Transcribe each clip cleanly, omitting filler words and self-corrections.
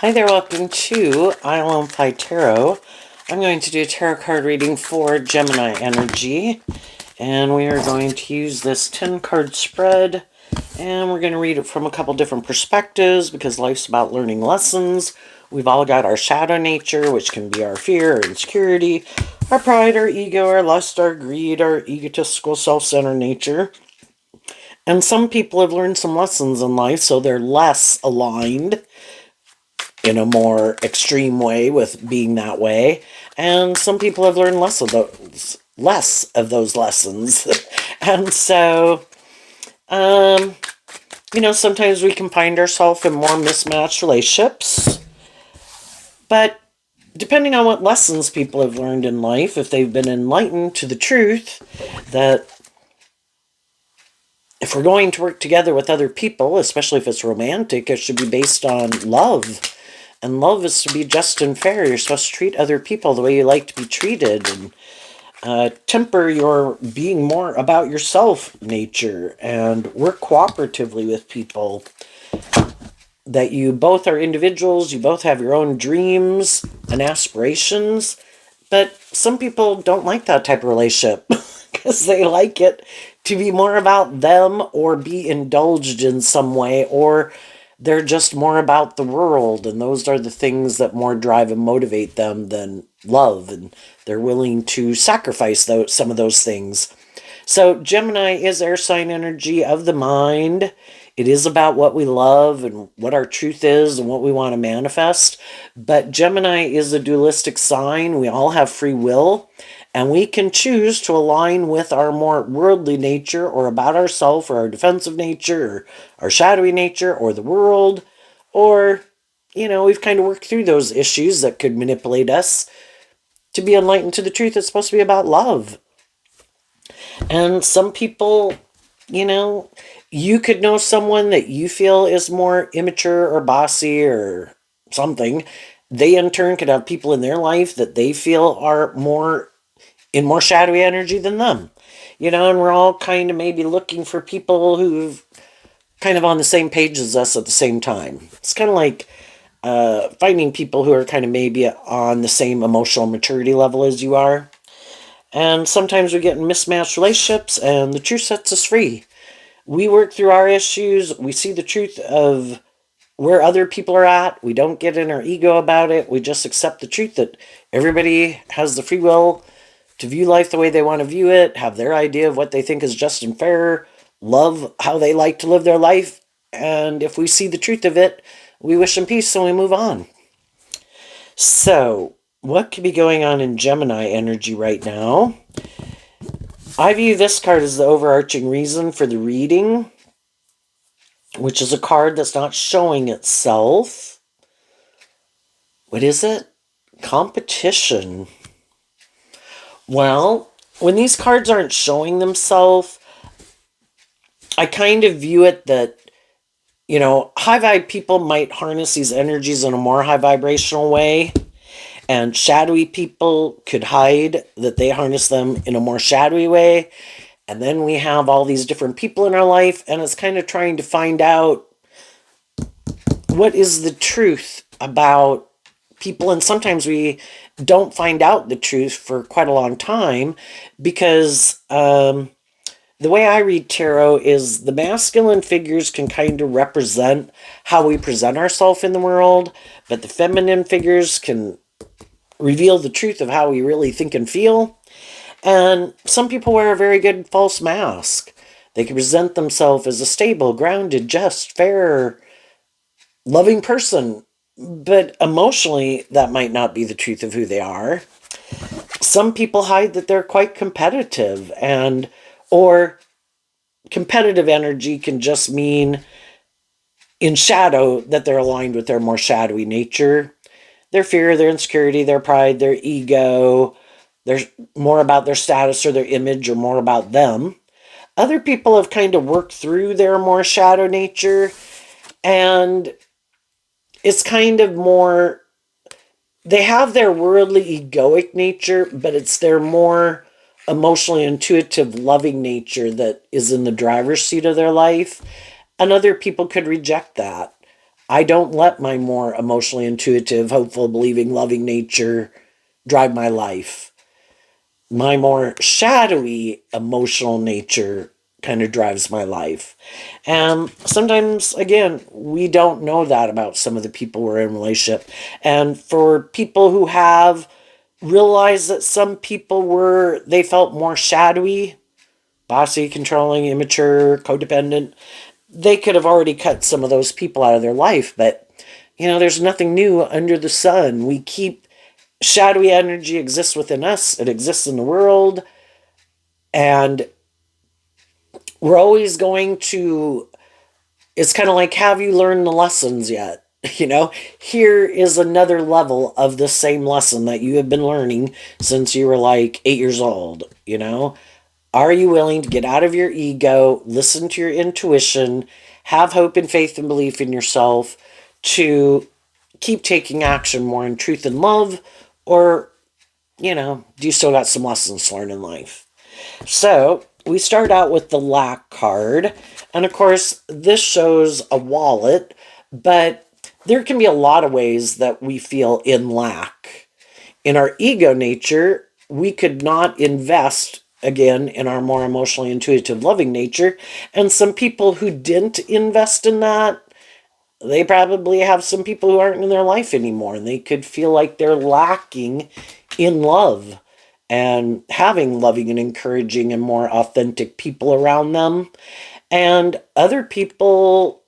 Hi there, welcome to Alot Tarot. I'm going to do a tarot card reading for Gemini energy, and we are going to use this 10 card spread, and we're going to read it from a couple different perspectives because life's about learning lessons. We've all got our shadow nature, which can be our fear, our insecurity, our pride, our ego, our lust, our greed, our egotistical self-centered nature. And some people have learned some lessons in life, so they're less aligned in a more extreme way with being that way. And some people have learned less of those lessons. And so, sometimes we can find ourselves in more mismatched relationships. But depending on what lessons people have learned in life, if they've been enlightened to the truth that if we're going to work together with other people, especially if it's romantic, it should be based on love. And love is to be just and fair. You're supposed to treat other people the way you like to be treated, and temper your being more about yourself nature, and work cooperatively with people. That you both are individuals, you both have your own dreams and aspirations, but some people don't like that type of relationship because they like it to be more about them or be indulged in some way, or they're just more about the world, and those are the things that more drive and motivate them than love, and they're willing to sacrifice some of those things. So Gemini is air sign energy of the mind. It is about what we love and what our truth is and what we want to manifest. But Gemini is a dualistic sign. We all have free will, and we can choose to align with our more worldly nature, or about ourself, or our defensive nature, or our shadowy nature, or the world. Or, we've kind of worked through those issues that could manipulate us to be enlightened to the truth. It's supposed to be about love. And some people, you could know someone that you feel is more immature or bossy or something. They in turn could have people in their life that they feel are more shadowy energy than them. And we're all kind of maybe looking for people who've kind of on the same page as us at the same time. It's kind of like finding people who are kind of maybe on the same emotional maturity level as you are. And sometimes we get in mismatched relationships, and the truth sets us free. We work through our issues. We see the truth of where other people are at. We don't get in our ego about it. We just accept the truth that everybody has the free will to view life the way they want to view it, have their idea of what they think is just and fair, love how they like to live their life. And if we see the truth of it, we wish them peace and we move on. So, what could be going on in Gemini energy right now? I view this card as the overarching reason for the reading, which is a card that's not showing itself. What is it? Competition. Well, when these cards aren't showing themselves, I kind of view it that, high vibe people might harness these energies in a more high vibrational way. And shadowy people could hide that they harness them in a more shadowy way. And then we have all these different people in our life, and it's kind of trying to find out what is the truth about people. And sometimes we don't find out the truth for quite a long time because the way I read tarot is the masculine figures can kind of represent how we present ourselves in the world, but the feminine figures can reveal the truth of how we really think and feel. And some people wear a very good false mask. They can present themselves as a stable, grounded, just, fair, loving person, but emotionally, that might not be the truth of who they are. Some people hide that they're quite competitive, or competitive energy can just mean in shadow that they're aligned with their more shadowy nature. Their fear, their insecurity, their pride, their ego. They're more about their status or their image, or more about them. Other people have kind of worked through their more shadow nature, and it's kind of more, they have their worldly egoic nature, but it's their more emotionally intuitive, loving nature that is in the driver's seat of their life. And other people could reject that. I don't let my more emotionally intuitive, hopeful, believing, loving nature drive my life. My more shadowy emotional nature kind of drives my life. And sometimes, again, we don't know that about some of the people we're in relationship. And for people who have realized that some people they felt more shadowy, bossy, controlling, immature, codependent, they could have already cut some of those people out of their life. But, there's nothing new under the sun. We keep shadowy energy exists within us, it exists in the world, and we're always going to, it's kind of like, have you learned the lessons yet? Here is another level of the same lesson that you have been learning since you were like 8 years old. Are you willing to get out of your ego, listen to your intuition, have hope and faith and belief in yourself to keep taking action more in truth and love? Or, do you still got some lessons to learn in life? So we start out with the lack card. And of course, this shows a wallet, but there can be a lot of ways that we feel in lack. In our ego nature, we could not invest again in our more emotionally intuitive loving nature. And some people who didn't invest in that, they probably have some people who aren't in their life anymore, and they could feel like they're lacking in love and having loving and encouraging and more authentic people around them. And other people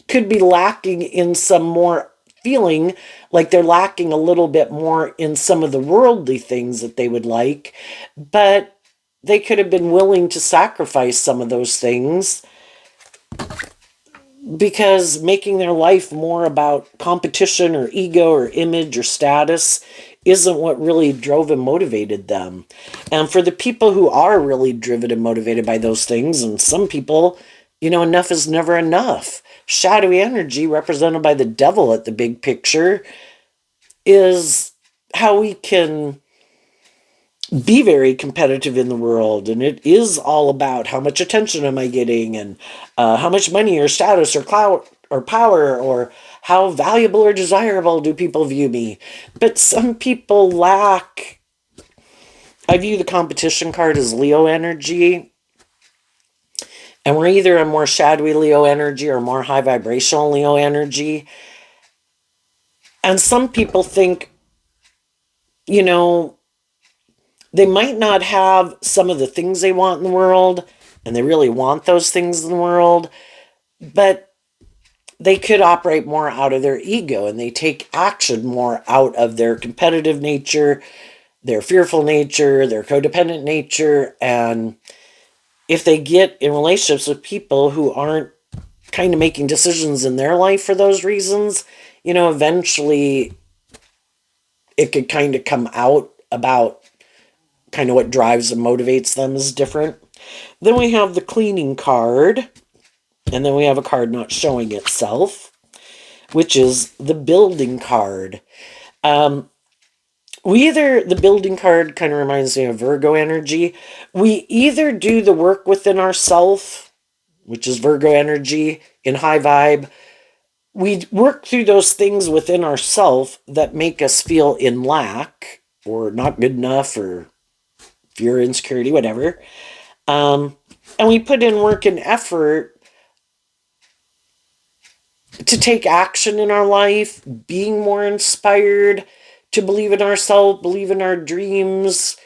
could be lacking in some more, feeling like they're lacking a little bit more in some of the worldly things that they would like, but they could have been willing to sacrifice some of those things, because making their life more about competition or ego or image or status isn't what really drove and motivated them. And for the people who are really driven and motivated by those things, and some people, enough is never enough. Shadowy energy, represented by the devil at the big picture, is how we can be very competitive in the world, and it is all about how much attention am I getting, and how much money or status or clout or power, or how valuable or desirable do people view me. But some people lack, I view the competition card as Leo energy, and we're either a more shadowy Leo energy or more high vibrational Leo energy. And some people think, they might not have some of the things they want in the world, and they really want those things in the world, but they could operate more out of their ego, and they take action more out of their competitive nature, their fearful nature, their codependent nature. And if they get in relationships with people who aren't kind of making decisions in their life for those reasons, eventually it could kind of come out about kind of what drives and motivates them is different. Then we have the cleaning card, and then we have a card not showing itself, which is the building card. The building card kind of reminds me of Virgo energy. We either do the work within ourself, which is Virgo energy in high vibe. We work through those things within ourself that make us feel in lack or not good enough or fear, insecurity, whatever. And we put in work and effort to take action in our life, being more inspired, to believe in ourselves, believe in our dreams,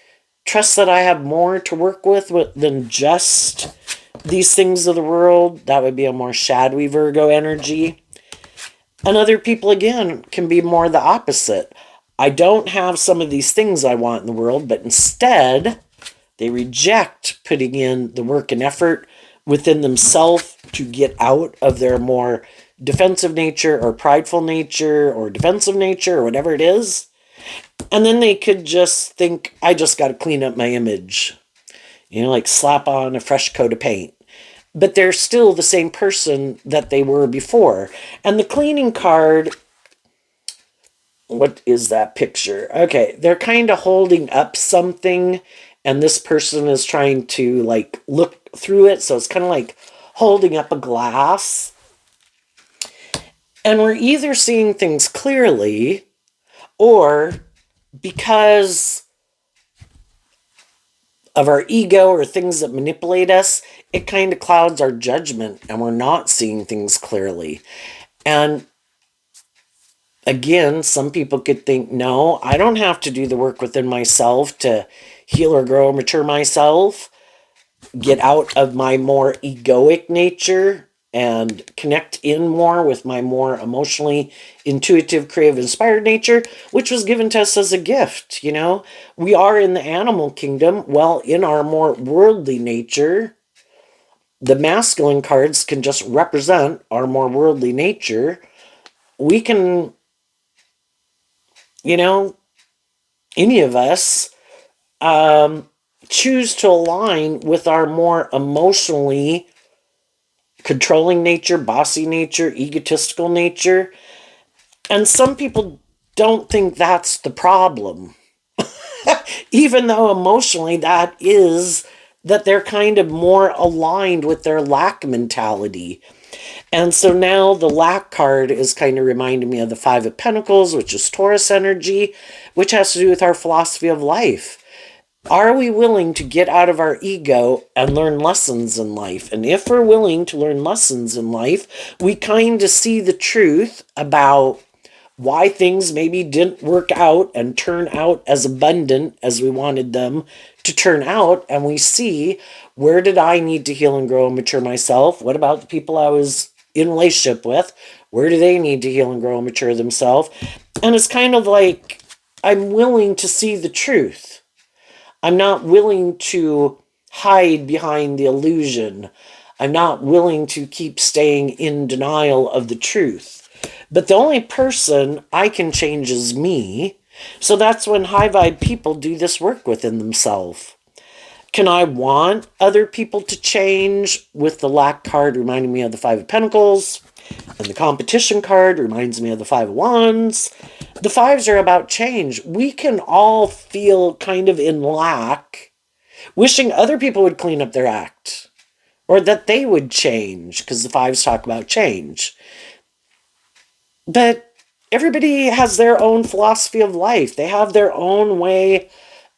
trust that I have more to work with than just these things of the world. That would be a more shadowy Virgo energy. And other people, again, can be more the opposite. I don't have some of these things I want in the world, but instead they reject putting in the work and effort within themselves to get out of their more defensive nature or prideful nature or defensive nature or whatever it is. And then they could just think, I just got to clean up my image. Like slap on a fresh coat of paint. But they're still the same person that they were before. And the cleaning card, what is that picture? Okay, they're kind of holding up something, and this person is trying to look through it. So it's kind of like holding up a glass. And we're either seeing things clearly, or because of our ego or things that manipulate us, it kind of clouds our judgment and we're not seeing things clearly. And again, some people could think, no, I don't have to do the work within myself to heal or grow or mature myself, get out of my more egoic nature and connect in more with my more emotionally intuitive, creative, inspired nature, which was given to us as a gift. We are in the animal kingdom. Well, in our more worldly nature, the masculine cards can just represent our more worldly nature. We can, you know, any of us choose to align with our more emotionally controlling nature, bossy nature, egotistical nature. And some people don't think that's the problem, even though emotionally that they're kind of more aligned with their lack mentality. And so now the lack card is kind of reminding me of the Five of Pentacles, which is Taurus energy, which has to do with our philosophy of life. Are we willing to get out of our ego and learn lessons in life? And if we're willing to learn lessons in life, we kind of see the truth about why things maybe didn't work out and turn out as abundant as we wanted them to turn out. And we see, where did I need to heal and grow and mature myself? What about the people I was in relationship with? Where do they need to heal and grow and mature themselves? And it's kind of like, I'm willing to see the truth. I'm not willing to hide behind the illusion. I'm not willing to keep staying in denial of the truth. But the only person I can change is me. So that's when high vibe people do this work within themselves. Can I want other people to change? With the lack card reminding me of the Five of Pentacles, and the competition card reminds me of the Five of Wands. The fives are about change. We can all feel kind of in lack, wishing other people would clean up their act, or that they would change, because the fives talk about change. But everybody has their own philosophy of life. They have their own way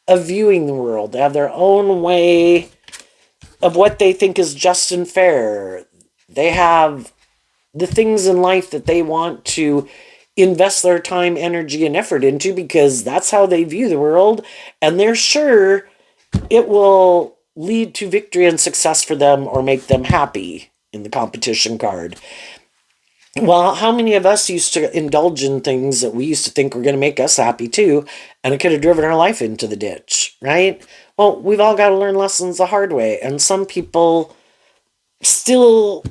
of viewing the world. They have their own way of what they think is just and fair. They have the things in life that they want to invest their time, energy, and effort into, because that's how they view the world, and they're sure it will lead to victory and success for them or make them happy in the competition card. Well, how many of us used to indulge in things that we used to think were going to make us happy too, and it could have driven our life into the ditch, right? Well, we've all got to learn lessons the hard way, and some people still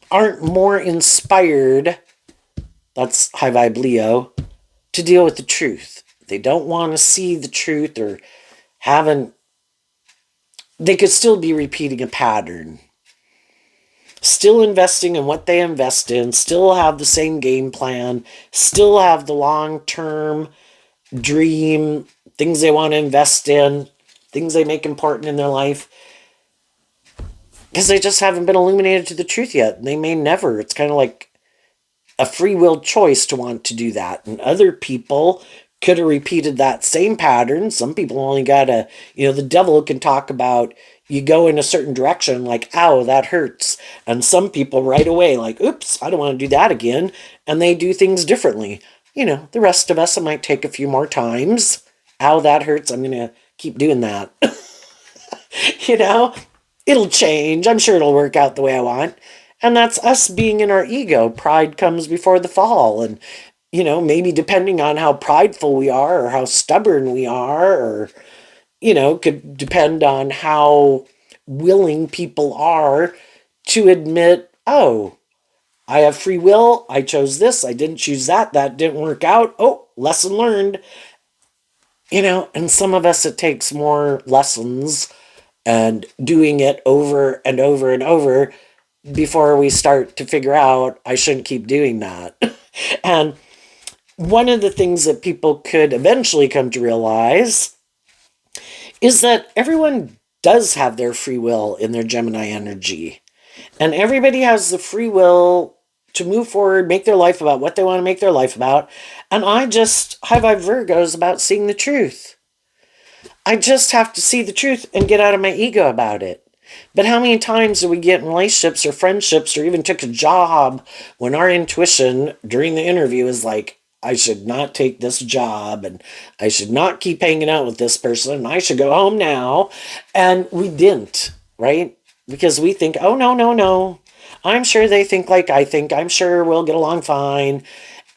aren't more inspired, that's high vibe Leo, to deal with the truth. They don't want to see the truth, or haven't, they could still be repeating a pattern. Still investing in what they invest in, still have the same game plan, still have the long-term dream, things they want to invest in, things they make important in their life, because they just haven't been illuminated to the truth yet. They may never. It's kind of like a free will choice to want to do that. And other people could have repeated that same pattern. Some people only got the devil can talk about, you go in a certain direction, like, ow, that hurts. And some people right away, like, oops, I don't want to do that again. And they do things differently. The rest of us, it might take a few more times. Ow, that hurts. I'm going to keep doing that. It'll change. I'm sure it'll work out the way I want. And that's us being in our ego. Pride comes before the fall. And, maybe depending on how prideful we are or how stubborn we are, or, could depend on how willing people are to admit, oh, I have free will. I chose this. I didn't choose that. That didn't work out. Oh, lesson learned. And some of us, it takes more lessons and doing it over and over and over before we start to figure out, I shouldn't keep doing that. And one of the things that people could eventually come to realize is that everyone does have their free will in their Gemini energy. And everybody has the free will to move forward, make their life about what they want to make their life about. And I just, high vibe Virgo is about seeing the truth. I just have to see the truth and get out of my ego about it. But how many times do we get in relationships or friendships or even took a job when our intuition during the interview is like, I should not take this job and I should not keep hanging out with this person and I should go home now. And we didn't, right? Because we think, oh, no, no, no. I'm sure they think like I think. I'm sure we'll get along fine.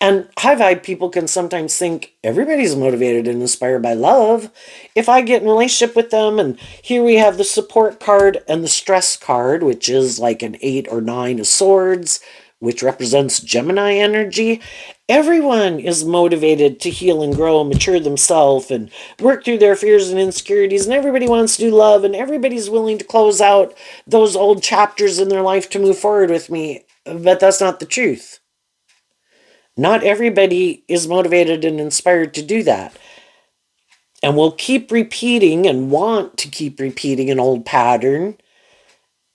And high vibe people can sometimes think everybody's motivated and inspired by love. If I get in a relationship with them, and here we have the support card and the stress card, which is like an 8 or 9 of swords, which represents Gemini energy. Everyone is motivated to heal and grow and mature themselves and work through their fears and insecurities, and everybody wants to do love, and everybody's willing to close out those old chapters in their life to move forward with me. But that's not the truth. Not everybody is motivated and inspired to do that. And we'll keep repeating and want to keep repeating an old pattern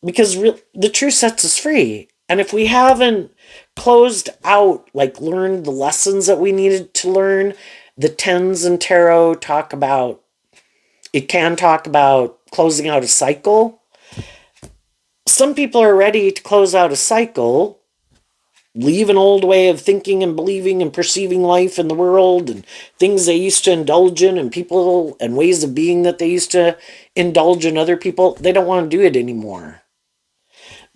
because the truth sets us free. And if we haven't closed out, like learned the lessons that we needed to learn, the tens and tarot can talk about closing out a cycle. Some people are ready to close out a cycle, leave an old way of thinking and believing and perceiving life in the world and things they used to indulge in and people and ways of being that they used to indulge in other people. They don't want to do it anymore.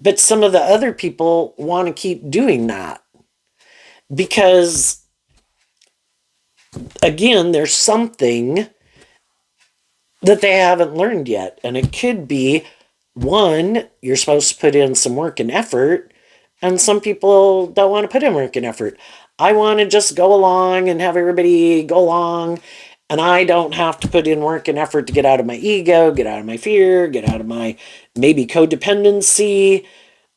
But some of the other people want to keep doing that because, again, there's something that they haven't learned yet. And it could be, one, you're supposed to put in some work and effort. And some people don't want to put in work and effort. I want to just go along and have everybody go along. And I don't have to put in work and effort to get out of my ego, get out of my fear, get out of my maybe codependency.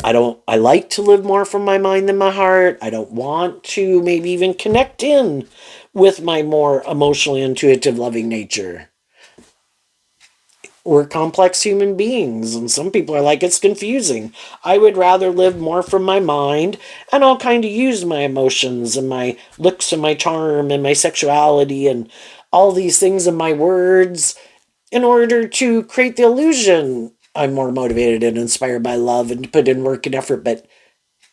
I like to live more from my mind than my heart. I don't want to maybe even connect in with my more emotionally intuitive, loving nature. We're complex human beings, and some people are like, it's confusing. I would rather live more from my mind, and I'll kind of use my emotions and my looks and my charm and my sexuality and all these things and my words in order to create the illusion I'm more motivated and inspired by love and to put in work and effort. But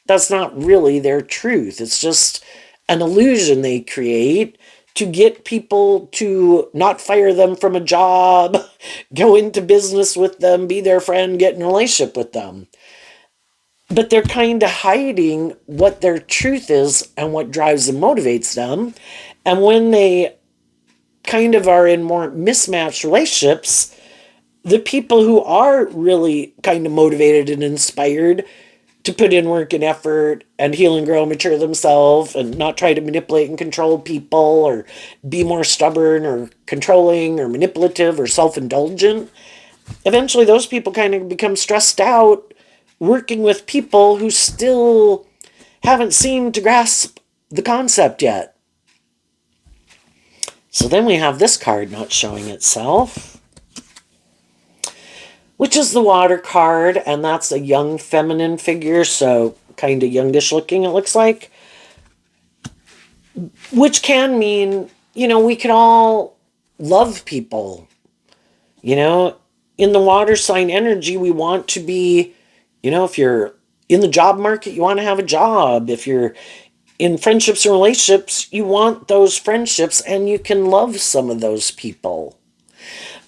that's not really their truth. It's just an illusion they create to get people to not fire them from a job, go into business with them, be their friend, get in a relationship with them. But they're kind of hiding what their truth is and what drives and motivates them. And when they kind of are in more mismatched relationships, the people who are really kind of motivated and inspired to put in work and effort and heal and grow and mature themselves and not try to manipulate and control people or be more stubborn or controlling or manipulative or self-indulgent, eventually those people kind of become stressed out working with people who still haven't seemed to grasp the concept yet. So then we have this card not showing itself, which is the water card, and that's a young feminine figure, so kind of youngish looking it looks like. Which can mean, we can all love people. In the water sign energy, we want to be, if you're in the job market, you want to have a job. If you're in friendships and relationships, you want those friendships and you can love some of those people.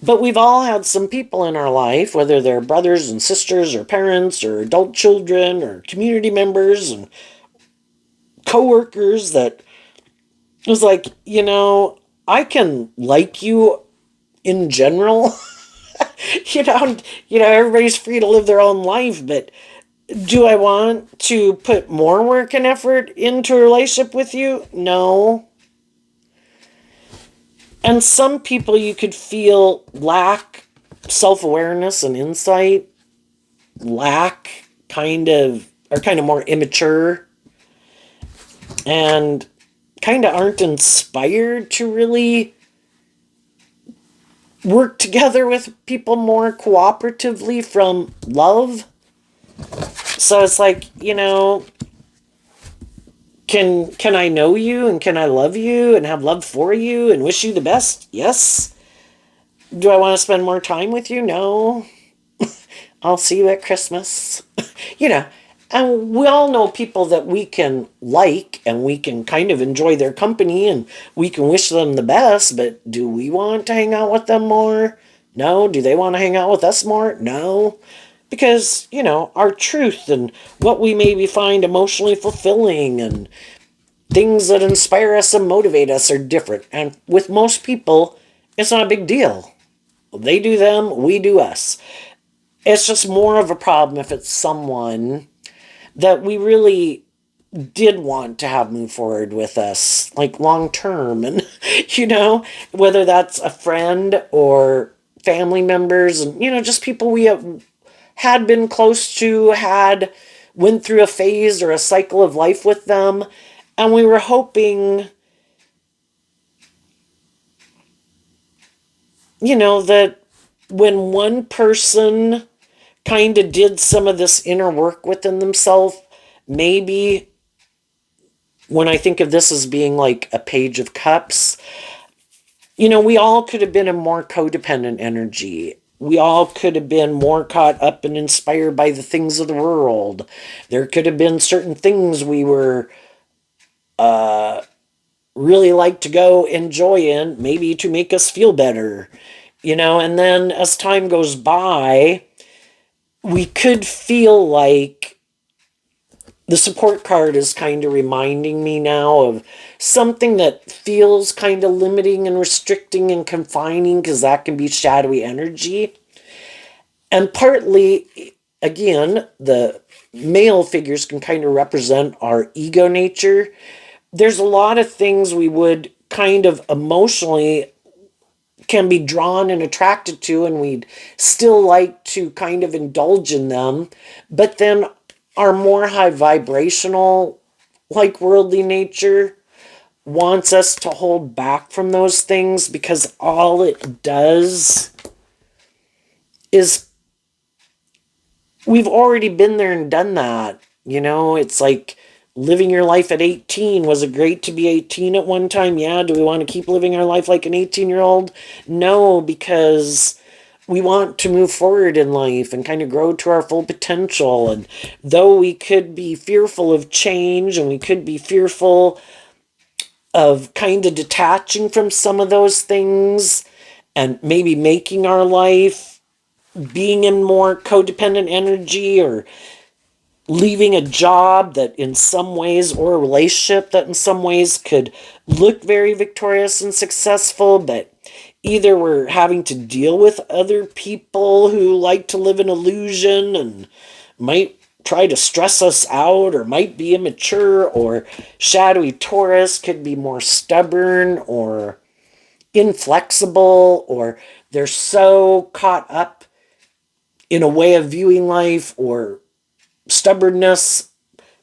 But we've all had some people in our life, whether they're brothers and sisters or parents or adult children or community members and coworkers, that was like, I can like you in general. Everybody's free to live their own life, but do I want to put more work and effort into a relationship with you? No. And some people you could feel lack self-awareness and insight, are kind of more immature, and kind of aren't inspired to really work together with people more cooperatively from love. So it's like, Can I know you and can I love you and have love for you and wish you the best? Yes. Do I want to spend more time with you? No. I'll see you at Christmas. you know, and we all know people that we can like and we can kind of enjoy their company and we can wish them the best, but do we want to hang out with them more? No. Do they want to hang out with us more? No. Because, our truth and what we maybe find emotionally fulfilling and things that inspire us and motivate us are different. And with most people, it's not a big deal. They do them, we do us. It's just more of a problem if it's someone that we really did want to have move forward with us, like long term. And, whether that's a friend or family members and, just people we have had been close to, had went through a phase or a cycle of life with them. And we were hoping, that when one person kind of did some of this inner work within themselves, maybe when I think of this as being like a page of cups, we all could have been a more codependent energy. We all could have been more caught up and inspired by the things of the world. There could have been certain things we were really like to go enjoy in, maybe to make us feel better, and then as time goes by, we could feel like the support card is kind of reminding me now of something that feels kind of limiting and restricting and confining because that can be shadowy energy. And partly, again, the male figures can kind of represent our ego nature. There's a lot of things we would kind of emotionally can be drawn and attracted to, and we'd still like to kind of indulge in them, but then our more high vibrational, like worldly nature, wants us to hold back from those things because all it does is we've already been there and done that. It's like living your life at 18. Was it great to be 18 at one time? Yeah. Do we want to keep living our life like an 18-year-old? No, because we want to move forward in life and kind of grow to our full potential. And though we could be fearful of change and we could be fearful of kind of detaching from some of those things and maybe making our life being in more codependent energy or leaving a job that in some ways or a relationship that in some ways could look very victorious and successful, but either we're having to deal with other people who like to live in illusion and might try to stress us out or might be immature, or shadowy Taurus could be more stubborn or inflexible, or they're so caught up in a way of viewing life or stubbornness,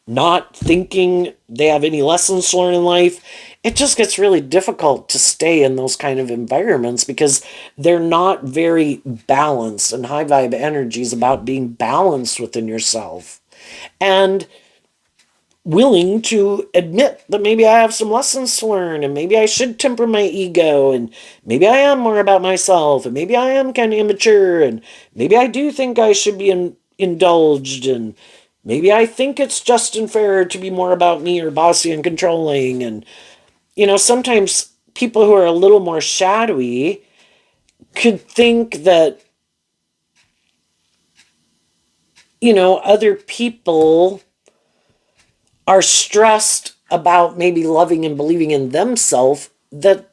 not thinking they have any lessons to learn in life. It just gets really difficult to stay in those kind of environments because they're not very balanced, and high vibe energy is about being balanced within yourself and willing to admit that maybe I have some lessons to learn and maybe I should temper my ego and maybe I am more about myself and maybe I am kind of immature and maybe I do think I should be indulged and maybe I think it's just and fair to be more about me or bossy and controlling. And, sometimes people who are a little more shadowy could think that, other people are stressed about maybe loving and believing in themselves, that,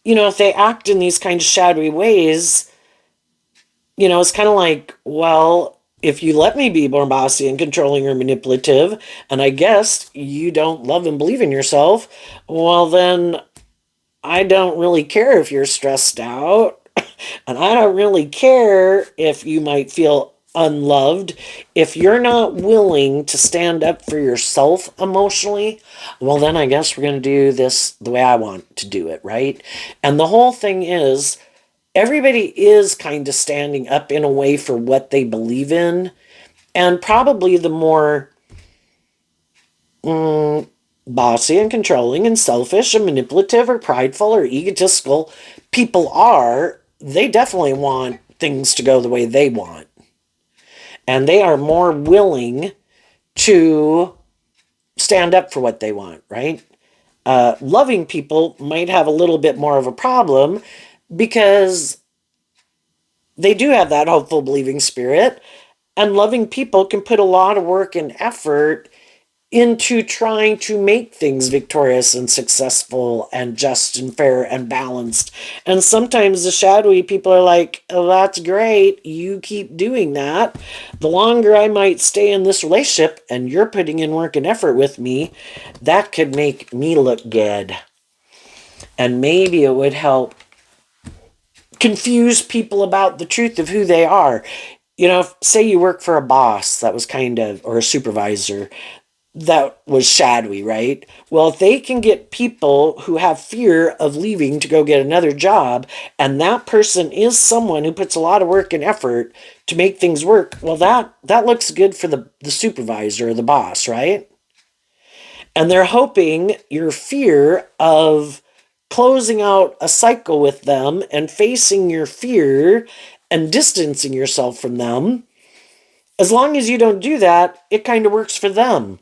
if they act in these kind of shadowy ways, it's kind of like, well, if you let me be more bossy and controlling or manipulative, and I guess you don't love and believe in yourself, well, then I don't really care if you're stressed out. And I don't really care if you might feel unloved. If you're not willing to stand up for yourself emotionally, well, then I guess we're going to do this the way I want to do it, right? And the whole thing is, everybody is kind of standing up in a way for what they believe in. And probably the more bossy and controlling and selfish and manipulative or prideful or egotistical people are, they definitely want things to go the way they want. And they are more willing to stand up for what they want, right? Loving people might have a little bit more of a problem because they do have that hopeful, believing spirit. And loving people can put a lot of work and effort into trying to make things victorious and successful and just and fair and balanced. And sometimes the shadowy people are like, oh, that's great. You keep doing that. The longer I might stay in this relationship and you're putting in work and effort with me, that could make me look good. And maybe it would help confuse people about the truth of who they are. You know, say you work for a boss that was kind of, or a supervisor that was shadowy, right? Well, if they can get people who have fear of leaving to go get another job, and that person is someone who puts a lot of work and effort to make things work, well, that looks good for the supervisor or the boss, right? And they're hoping your fear of closing out a cycle with them and facing your fear and distancing yourself from them, as long as you don't do that, it kind of works for them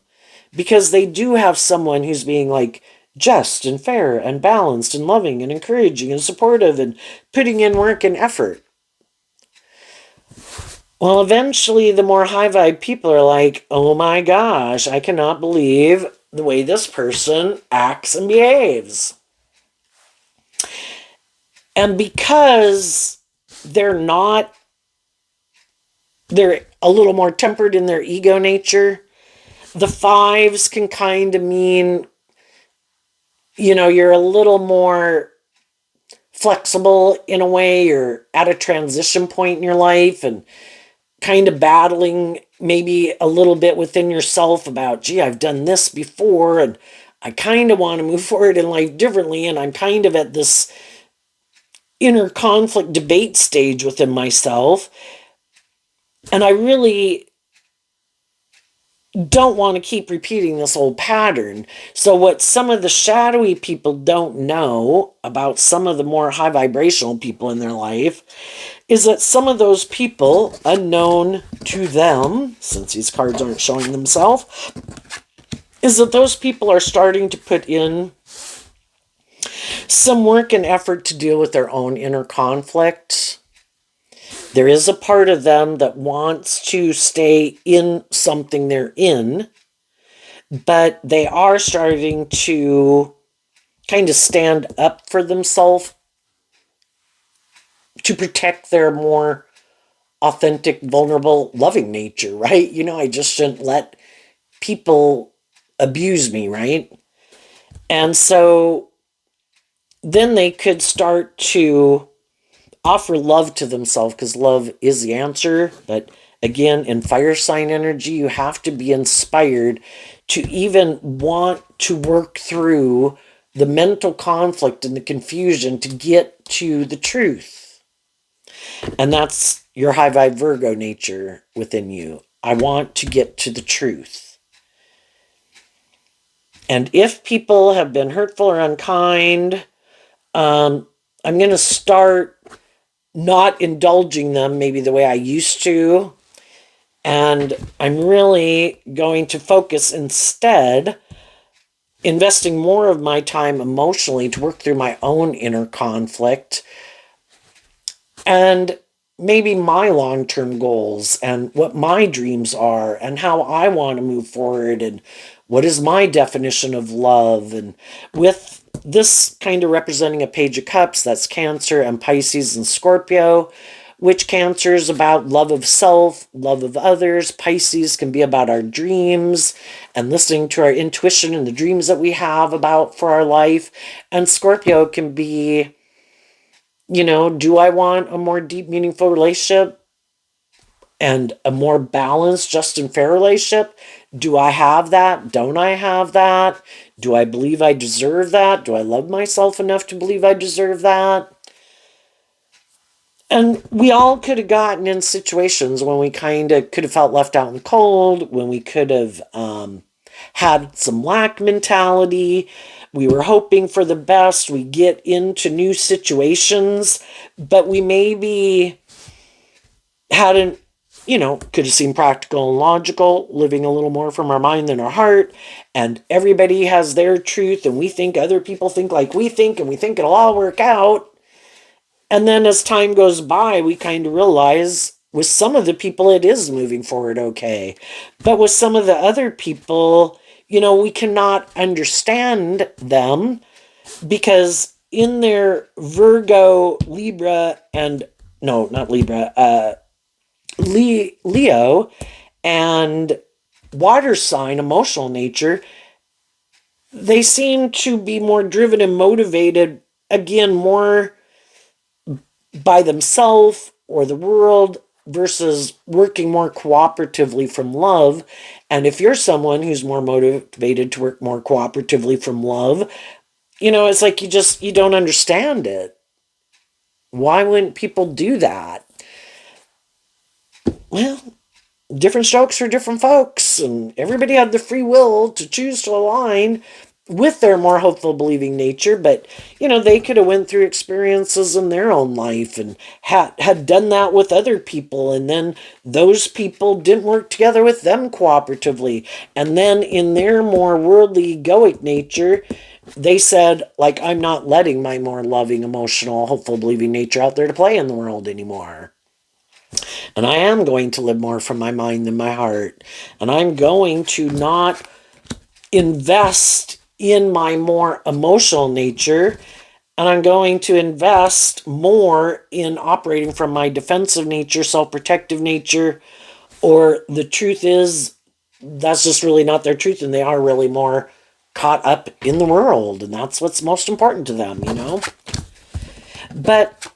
because they do have someone who's being like just and fair and balanced and loving and encouraging and supportive and putting in work and effort. Well, eventually, the more high vibe people are like, oh my gosh, I cannot believe the way this person acts and behaves. And because they're not, they're a little more tempered in their ego nature, the fives can kind of mean, you know, you're a little more flexible in a way. You're at a transition point in your life and kind of battling maybe a little bit within yourself about, gee, I've done this before and I kind of want to move forward in life differently. And I'm kind of at this inner conflict debate stage within myself. And I really don't want to keep repeating this old pattern. So, what some of the shadowy people don't know about some of the more high vibrational people in their life is that some of those people, unknown to them, since these cards aren't showing themselves, is that those people are starting to put in some work and effort to deal with their own inner conflict. There is a part of them that wants to stay in something they're in, but they are starting to kind of stand up for themselves to protect their more authentic, vulnerable, loving nature, right? You know, I just shouldn't let people abuse me, right? And so then they could start to offer love to themselves because love is the answer. But again, in fire sign energy, you have to be inspired to even want to work through the mental conflict and the confusion to get to the truth. And that's your high vibe Virgo nature within you. I want to get to the truth. And if people have been hurtful or unkind, I'm going to start not indulging them maybe the way I used to. And I'm really going to focus instead investing more of my time emotionally to work through my own inner conflict and maybe my long-term goals and what my dreams are and how I want to move forward and what is my definition of love. And with this kind of representing a page of cups, that's Cancer and Pisces and Scorpio, which Cancer is about love of self, love of others. Pisces can be about our dreams and listening to our intuition and the dreams that we have about for our life. And Scorpio can be, you know, do I want a more deep, meaningful relationship and a more balanced, just and fair relationship? Do I have that? Don't I have that? Do I believe I deserve that? Do I love myself enough to believe I deserve that? And we all could have gotten in situations when we kind of could have felt left out in the cold, when we could have had some lack mentality. We were hoping for the best. We get into new situations, but we maybe hadn't, could have seemed practical and logical, living a little more from our mind than our heart. And everybody has their truth, and we think other people think like we think, and we think it'll all work out. And then as time goes by, we kind of realize with some of the people it is moving forward okay. But with some of the other people, we cannot understand them because in their Virgo, Libra, and no, not Libra, Leo and water sign emotional nature, they seem to be more driven and motivated, again, more by themselves or the world versus working more cooperatively from love. And if you're someone who's more motivated to work more cooperatively from love, it's like you don't understand it. Why wouldn't people do that? Well, different strokes for different folks, and everybody had the free will to choose to align with their more hopeful believing nature. But they could have went through experiences in their own life and had done that with other people, and then those people didn't work together with them cooperatively, and then in their more worldly egoic nature they said, like, I'm not letting my more loving, emotional, hopeful believing nature out there to play in the world anymore. And I am going to live more from my mind than my heart. And I'm going to not invest in my more emotional nature. And I'm going to invest more in operating from my defensive nature, self-protective nature. Or the truth is, that's just really not their truth. And they are really more caught up in the world. And that's what's most important to them, But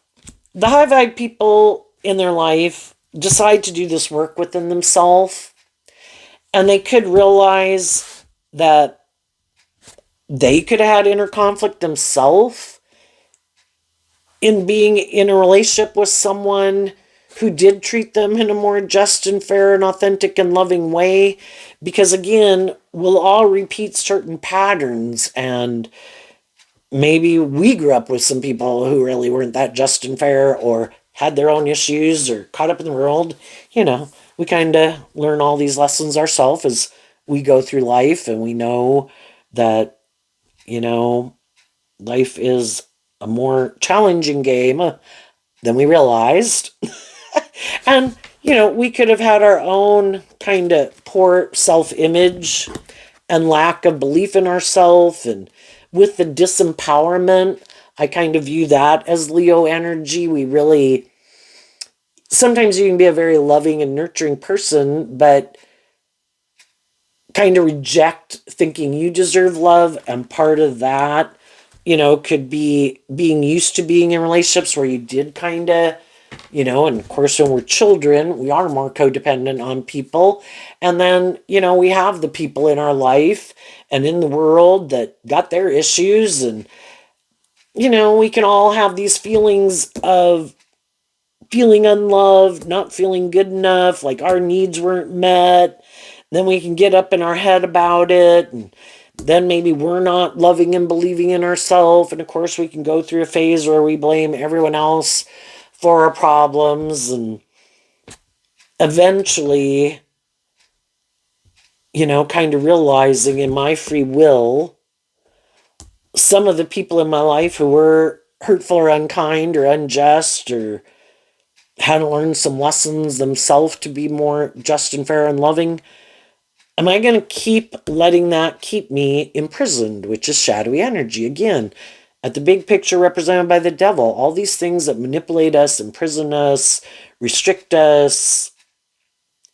the high vibe people in their life decide to do this work within themselves, and they could realize that they could have had inner conflict themselves in being in a relationship with someone who did treat them in a more just and fair and authentic and loving way, because again, we'll all repeat certain patterns, and maybe we grew up with some people who really weren't that just and fair, or had their own issues, or caught up in the world. We kind of learn all these lessons ourselves as we go through life, and we know that, life is a more challenging game than we realized. And, we could have had our own kind of poor self-image and lack of belief in ourselves, and with the disempowerment, I kind of view that as Leo energy. We really, sometimes you can be a very loving and nurturing person, but kind of reject thinking you deserve love. And part of that, could be being used to being in relationships where you did kind of, and of course when we're children, we are more codependent on people. And then, we have the people in our life and in the world that got their issues, and we can all have these feelings of feeling unloved, not feeling good enough, like our needs weren't met. Then we can get up in our head about it, and then maybe we're not loving and believing in ourselves. And of course, we can go through a phase where we blame everyone else for our problems, and eventually, kind of realizing in my free will, some of the people in my life who were hurtful or unkind or unjust or hadn't learned some lessons themselves to be more just and fair and loving, am I going to keep letting that keep me imprisoned, which is shadowy energy? Again, at the big picture represented by the devil, all these things that manipulate us, imprison us, restrict us,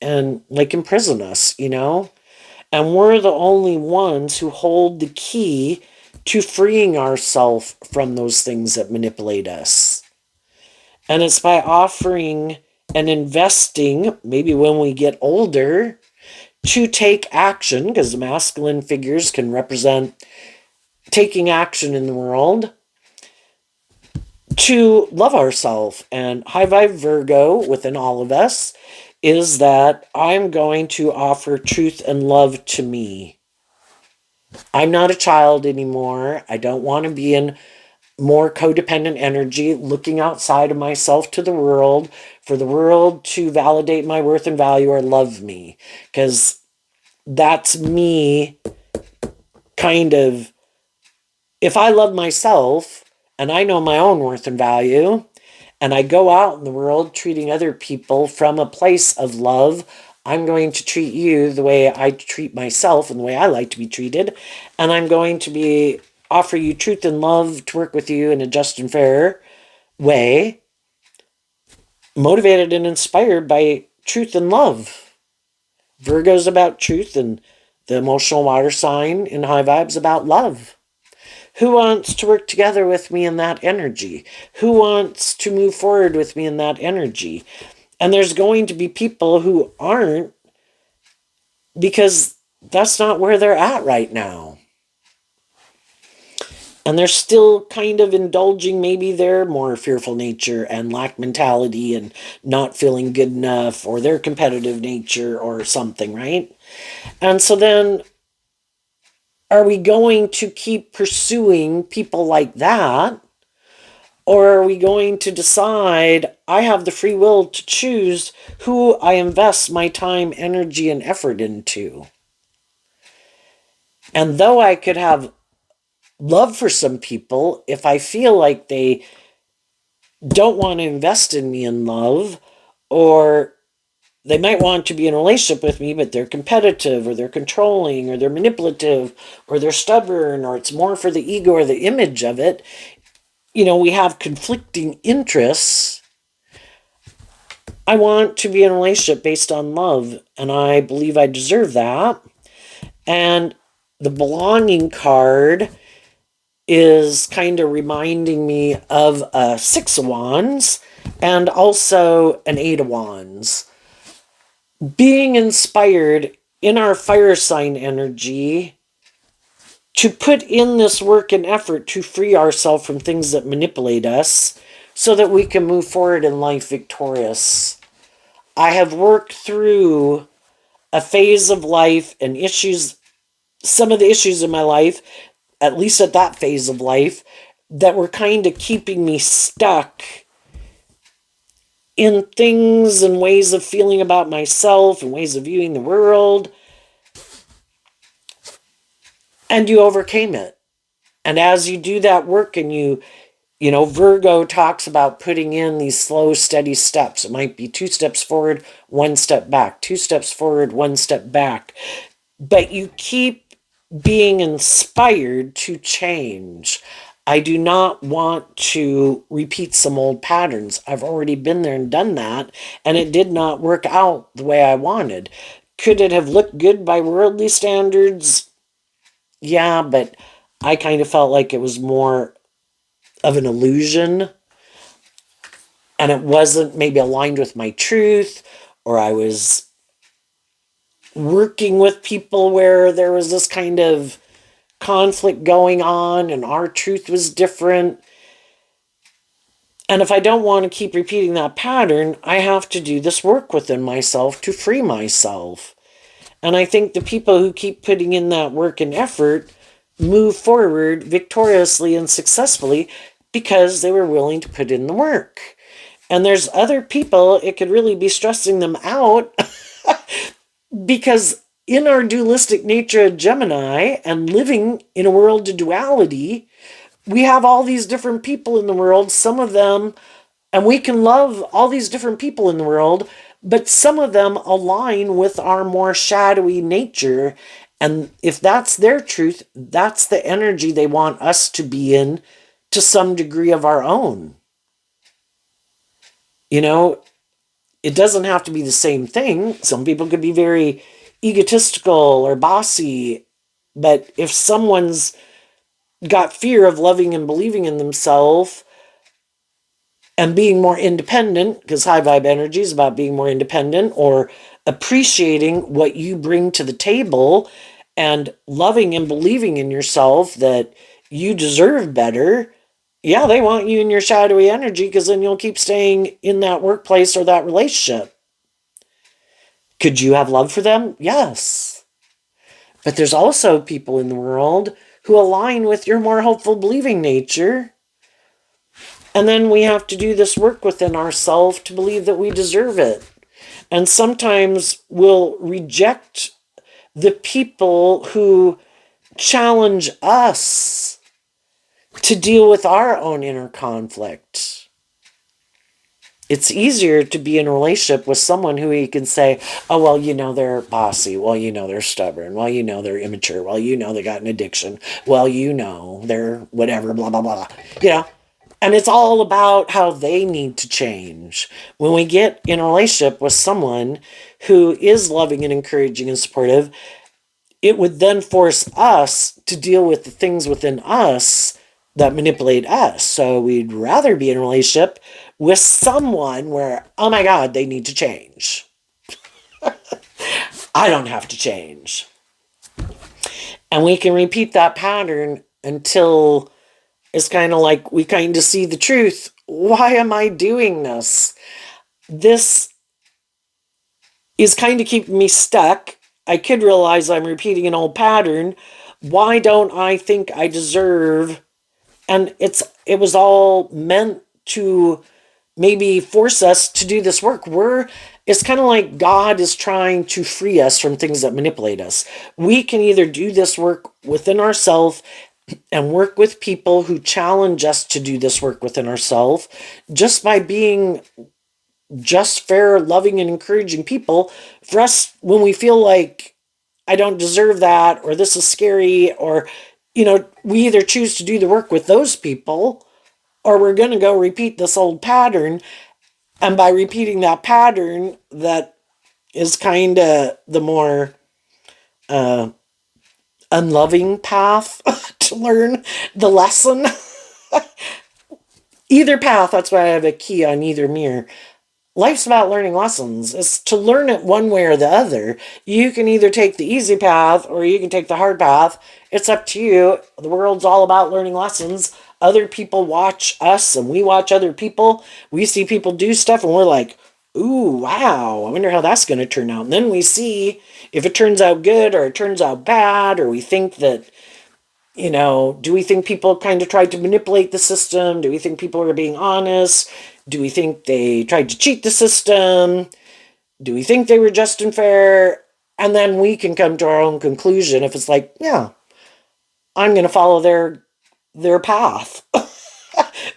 and imprison us, And we're the only ones who hold the key to freeing ourselves from those things that manipulate us. And it's by offering and investing, maybe when we get older, to take action, because the masculine figures can represent taking action in the world, to love ourselves. And high vibe Virgo within all of us is that I'm going to offer truth and love to me. I'm not a child anymore. I don't want to be in more codependent energy, looking outside of myself to the world for the world to validate my worth and value or love me. Because that's me kind of, if I love myself and I know my own worth and value, and I go out in the world treating other people from a place of love, I'm going to treat you the way I treat myself and the way I like to be treated. And I'm going to be offer you truth and love to work with you in a just and fair way, motivated and inspired by truth and love. Virgo's about truth, and the emotional water sign in high vibes about love. Who wants to work together with me in that energy? Who wants to move forward with me in that energy? And there's going to be people who aren't, because that's not where they're at right now. And they're still kind of indulging maybe their more fearful nature and lack mentality and not feeling good enough, or their competitive nature or something, right? And so then, are we going to keep pursuing people like that? Or are we going to decide I have the free will to choose who I invest my time, energy, and effort into? And though I could have love for some people, if I feel like they don't want to invest in me in love, or they might want to be in a relationship with me, but they're competitive, or they're controlling, or they're manipulative, or they're stubborn, or it's more for the ego or the image of it, we have conflicting interests. I want to be in a relationship based on love, and I believe I deserve that. And the belonging card is kind of reminding me of a Six of Wands and also an Eight of Wands. Being inspired in our fire sign energy to put in this work and effort to free ourselves from things that manipulate us so that we can move forward in life victorious. I have worked through a phase of life and issues, some of the issues in my life, at least at that phase of life, that were kind of keeping me stuck in things and ways of feeling about myself and ways of viewing the world. And you overcame it. And as you do that work and Virgo talks about putting in these slow, steady steps. It might be 2 steps forward, 1 step back, 2 steps forward, 1 step back. But you keep being inspired to change. I do not want to repeat some old patterns. I've already been there and done that, and it did not work out the way I wanted. Could it have looked good by worldly standards? Yeah, but I kind of felt like it was more of an illusion, and it wasn't maybe aligned with my truth, or I was working with people where there was this kind of conflict going on and our truth was different. And if I don't want to keep repeating that pattern, I have to do this work within myself to free myself. And I think the people who keep putting in that work and effort move forward victoriously and successfully because they were willing to put in the work. And there's other people, it could really be stressing them out because in our dualistic nature of Gemini and living in a world of duality, we have all these different people in the world, some of them, and we can love all these different people in the world, but some of them align with our more shadowy nature. And if that's their truth, that's the energy they want us to be in to some degree of our own. It doesn't have to be the same thing. Some people could be very egotistical or bossy, but if someone's got fear of loving and believing in themselves and being more independent, because high vibe energy is about being more independent, or appreciating what you bring to the table and loving and believing in yourself that you deserve better, yeah, they want you in your shadowy energy because then you'll keep staying in that workplace or that relationship. Could you have love for them? Yes. But there's also people in the world who align with your more hopeful believing nature. And then we have to do this work within ourselves to believe that we deserve it. And sometimes we'll reject the people who challenge us to deal with our own inner conflict. It's easier to be in a relationship with someone who you can say, oh, well, they're bossy. Well, they're stubborn. Well, they're immature. Well, they got an addiction. Well, they're whatever, blah, blah, blah. And it's all about how they need to change. When we get in a relationship with someone who is loving and encouraging and supportive, it would then force us to deal with the things within us that manipulate us. So we'd rather be in a relationship with someone where, oh my God, they need to change. I don't have to change. And we can repeat that pattern until it's kind of like we kind of see the truth. Why am I doing this? This is kind of keeping me stuck. I could realize I'm repeating an old pattern. Why don't I think I deserve? And it was all meant to maybe force us to do this work. It's kind of like God is trying to free us from things that manipulate us. We can either do this work within ourselves and work with people who challenge us to do this work within ourselves just by being just, fair, loving, and encouraging people. For us, when we feel like I don't deserve that, or this is scary, or, we either choose to do the work with those people, or we're going to go repeat this old pattern. And by repeating that pattern, that is kind of the more unloving path to learn the lesson. Either path, that's why I have a key on either mirror. Life's about learning lessons. It's to learn it one way or the other. You can either take the easy path or you can take the hard path. It's up to you. The world's all about learning lessons. Other people watch us and we watch other people. We see people do stuff and we're like, ooh, wow, I wonder how that's going to turn out. And then we see if it turns out good or it turns out bad, or we think that, do we think people kind of tried to manipulate the system? Do we think people are being honest? Do we think they tried to cheat the system? Do we think they were just and fair? And then we can come to our own conclusion if it's like, yeah, I'm going to follow their path,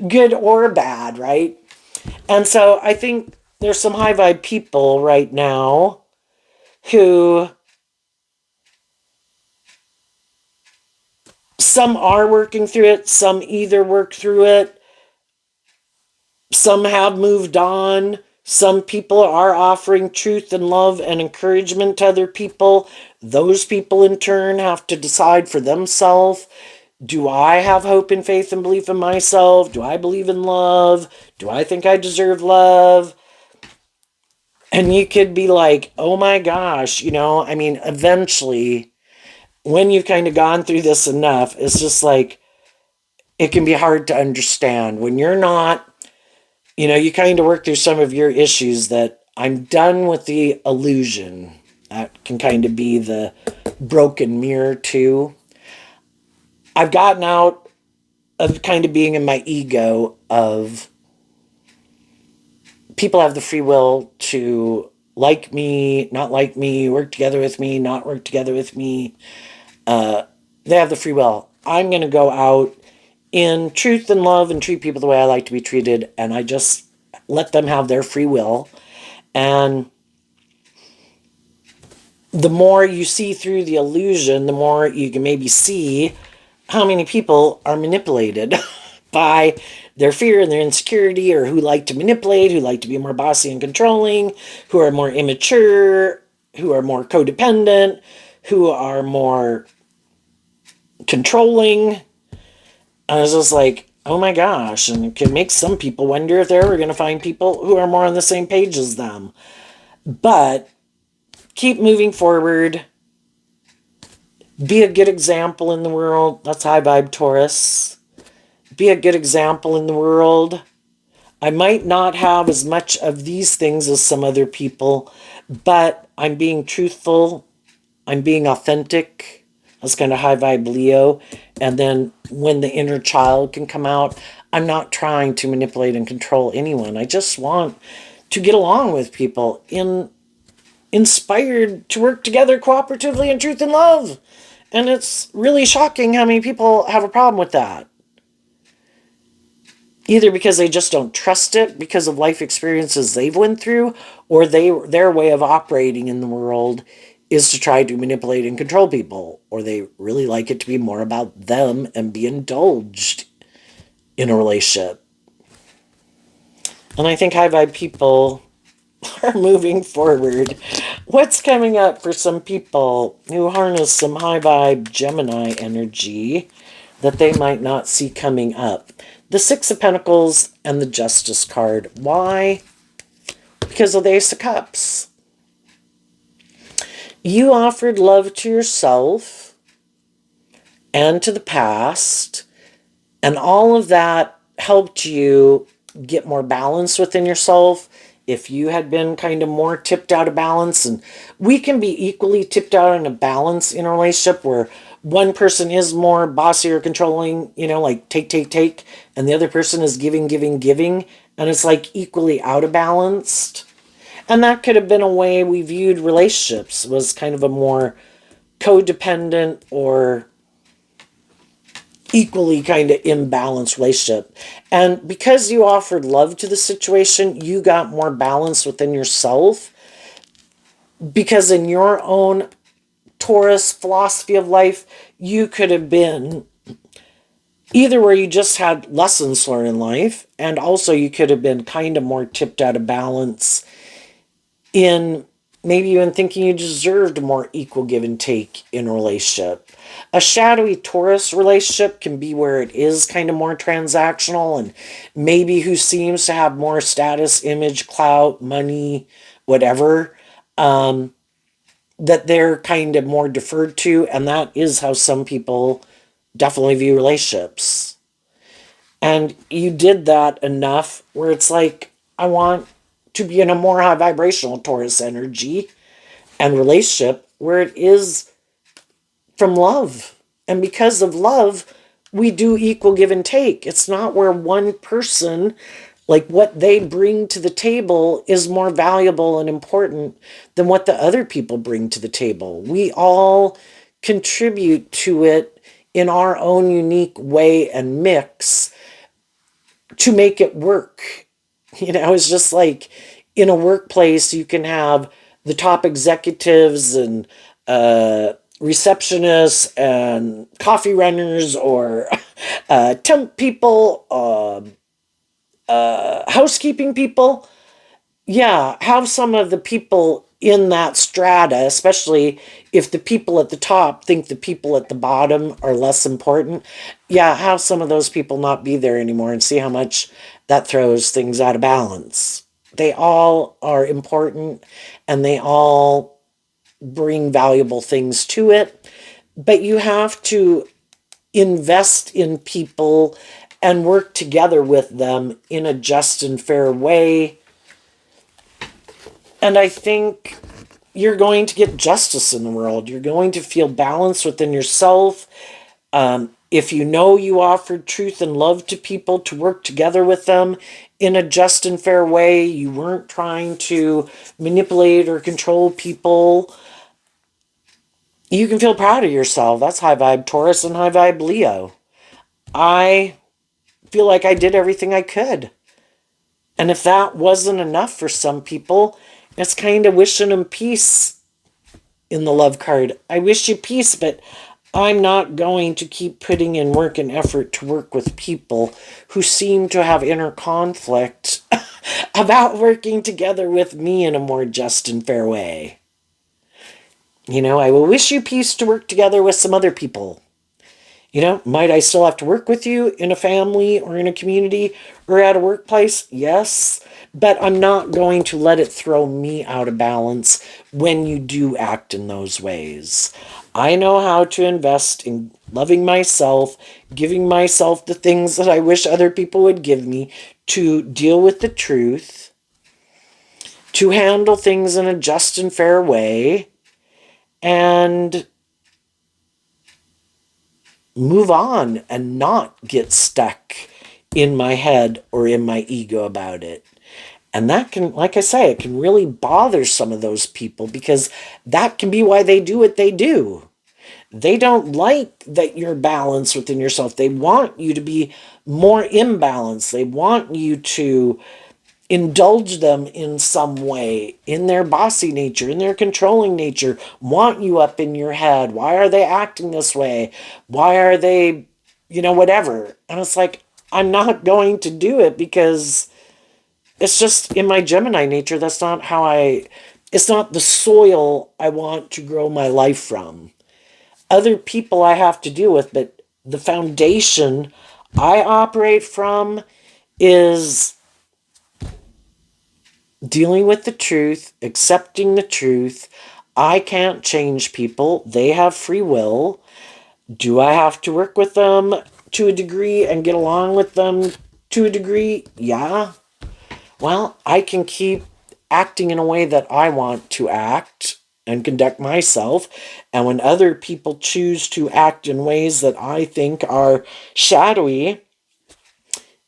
good or bad, right? And so I think there's some high vibe people right now who some are working through it, some either work through it, some have moved on. Some people are offering truth and love and encouragement to other people. Those people in turn have to decide for themselves. Do I have hope and faith and belief in myself? Do I believe in love? Do I think I deserve love? And you could be like, oh my gosh, eventually, when you've kind of gone through this enough, it's just like, it can be hard to understand. When you're not, you kind of work through some of your issues that I'm done with the illusion. That can kind of be the broken mirror too. I've gotten out of kind of being in my ego of people have the free will to like me, not like me, work together with me, not work together with me. They have the free will. I'm going to go out in truth and love and treat people the way I like to be treated, and I just let them have their free will. And the more you see through the illusion, the more you can maybe see how many people are manipulated by their fear and their insecurity, or who like to manipulate, who like to be more bossy and controlling, who are more immature, who are more codependent, who are more controlling. And it's just like, oh my gosh, and it can make some people wonder if they're ever going to find people who are more on the same page as them. But keep moving forward. Be a good example in the world. That's high vibe Taurus. Be a good example in the world. I might not have as much of these things as some other people, but I'm being truthful I'm being authentic. That's kind of high vibe Leo. And then when the inner child can come out, I'm not trying to manipulate and control anyone. I just want to get along with people, inspired to work together cooperatively in truth and love. And it's really shocking how many people have a problem with that. Either because they just don't trust it because of life experiences they've went through, or their way of operating in the world is to try to manipulate and control people, or they really like it to be more about them and be indulged in a relationship. And I think high vibe people are moving forward. What's coming up for some people who harness some high vibe Gemini energy that they might not see coming up? The Six of Pentacles and the Justice card. Why? Because of the Ace of Cups. You offered love to yourself and to the past, and all of that helped you get more balance within yourself. If you had been kind of more tipped out of balance, and we can be equally tipped out in a balance in a relationship where one person is more bossy or controlling, like take, and the other person is giving, and it's like equally out of balance. And that could have been a way we viewed relationships, was kind of a more codependent or equally kind of imbalanced relationship. And because you offered love to the situation, you got more balance within yourself. Because in your own Taurus philosophy of life, you could have been either where you just had lessons learned in life, and also you could have been kind of more tipped out of balance in maybe even thinking you deserved more equal give and take in a relationship. A shadowy Taurus relationship can be where it is kind of more transactional, and maybe who seems to have more status, image, clout, money, whatever, that they're kind of more deferred to, and that is how some people definitely view relationships. And you did that enough where it's like, I want to be in a more high vibrational Taurus energy and relationship where it is from love. And because of love, we do equal give and take. It's not where one person, like what they bring to the table, is more valuable and important than what the other people bring to the table. We all contribute to it in our own unique way and mix to make it work. It's just like in a workplace, you can have the top executives and receptionists and coffee runners, or temp people, housekeeping people. Yeah, have some of the people in that strata, especially if the people at the top think the people at the bottom are less important. Yeah, have some of those people not be there anymore and see how much that throws things out of balance. They all are important and they all bring valuable things to it, but you have to invest in people and work together with them in a just and fair way. And I think you're going to get justice in the world. You're going to feel balance within yourself. If you know you offered truth and love to people to work together with them in a just and fair way, you weren't trying to manipulate or control people, you can feel proud of yourself. That's high vibe Taurus and high vibe Leo. I feel like I did everything I could. And if that wasn't enough for some people, it's kind of wishing them peace in the love card. I wish you peace, but I'm not going to keep putting in work and effort to work with people who seem to have inner conflict about working together with me in a more just and fair way. I will wish you peace to work together with some other people. Might I still have to work with you in a family or in a community or at a workplace? Yes, but I'm not going to let it throw me out of balance when you do act in those ways. I know how to invest in loving myself, giving myself the things that I wish other people would give me, to deal with the truth, to handle things in a just and fair way, and move on and not get stuck in my head or in my ego about it. And that can, like I say, it can really bother some of those people because that can be why they do what they do. They don't like that you're balanced within yourself. They want you to be more imbalanced. They want you to indulge them in some way, in their bossy nature, in their controlling nature, want you up in your head. Why are they acting this way? Why are they, whatever? And it's like, I'm not going to do it because it's just in my Gemini nature. That's not it's not the soil I want to grow my life from. Other people I have to deal with, but the foundation I operate from is dealing with the truth, accepting the truth. I can't change people. They have free will. Do I have to work with them to a degree and get along with them to a degree? Yeah. Well, I can keep acting in a way that I want to act and conduct myself. And when other people choose to act in ways that I think are shadowy,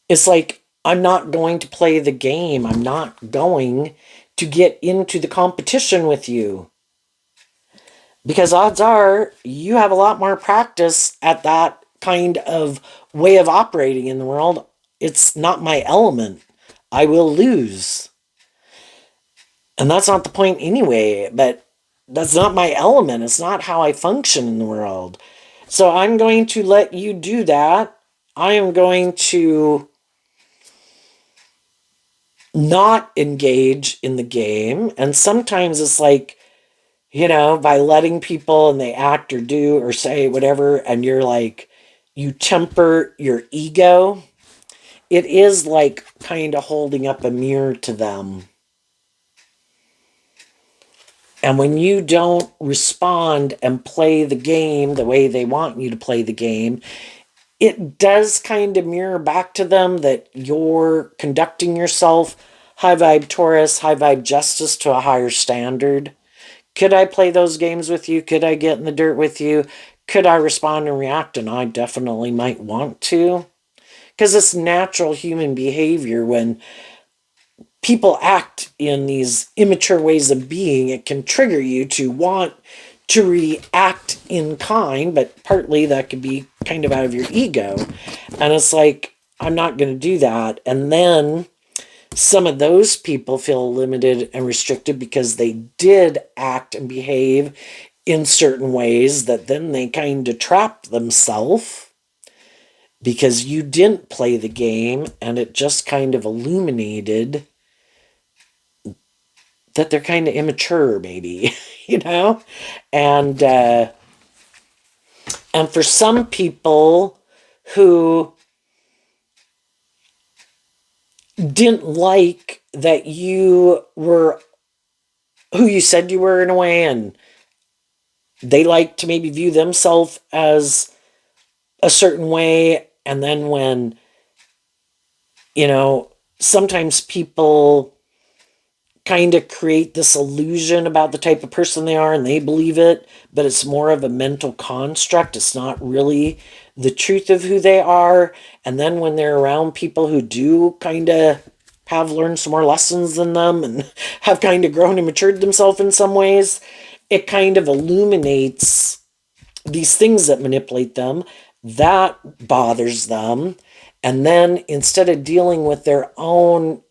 it's like, I'm not going to play the game. I'm not going to get into the competition with you. Because odds are you have a lot more practice at that kind of way of operating in the world. It's not my element. I will lose. And that's not the point anyway, but that's not my element. It's not how I function in the world. So I'm going to let you do that. I am going to not engage in the game. And sometimes it's like, by letting people and they act or do or say whatever, and you're like, you temper your ego. It is like kind of holding up a mirror to them. And when you don't respond and play the game the way they want you to play the game, it does kind of mirror back to them that you're conducting yourself, high vibe Taurus, high vibe Justice, to a higher standard. Could I play those games with you? Could I get in the dirt with you? Could I respond and react? And I definitely might want to. Because it's natural human behavior when people act in these immature ways of being. It can trigger you to want to react in kind, but partly that could be kind of out of your ego. And it's like, I'm not going to do that. And then some of those people feel limited and restricted because they did act and behave in certain ways that then they kind of trap themselves because you didn't play the game, and it just kind of illuminated that they're kind of immature, maybe, and and for some people who didn't like that you were who you said you were in a way, and they like to maybe view themselves as a certain way, and then when, sometimes people kind of create this illusion about the type of person they are and they believe it, but it's more of a mental construct. It's not really the truth of who they are. And then when they're around people who do kind of have learned some more lessons than them and have kind of grown and matured themselves in some ways, it kind of illuminates these things that manipulate them. That bothers them. And then instead of dealing with their own,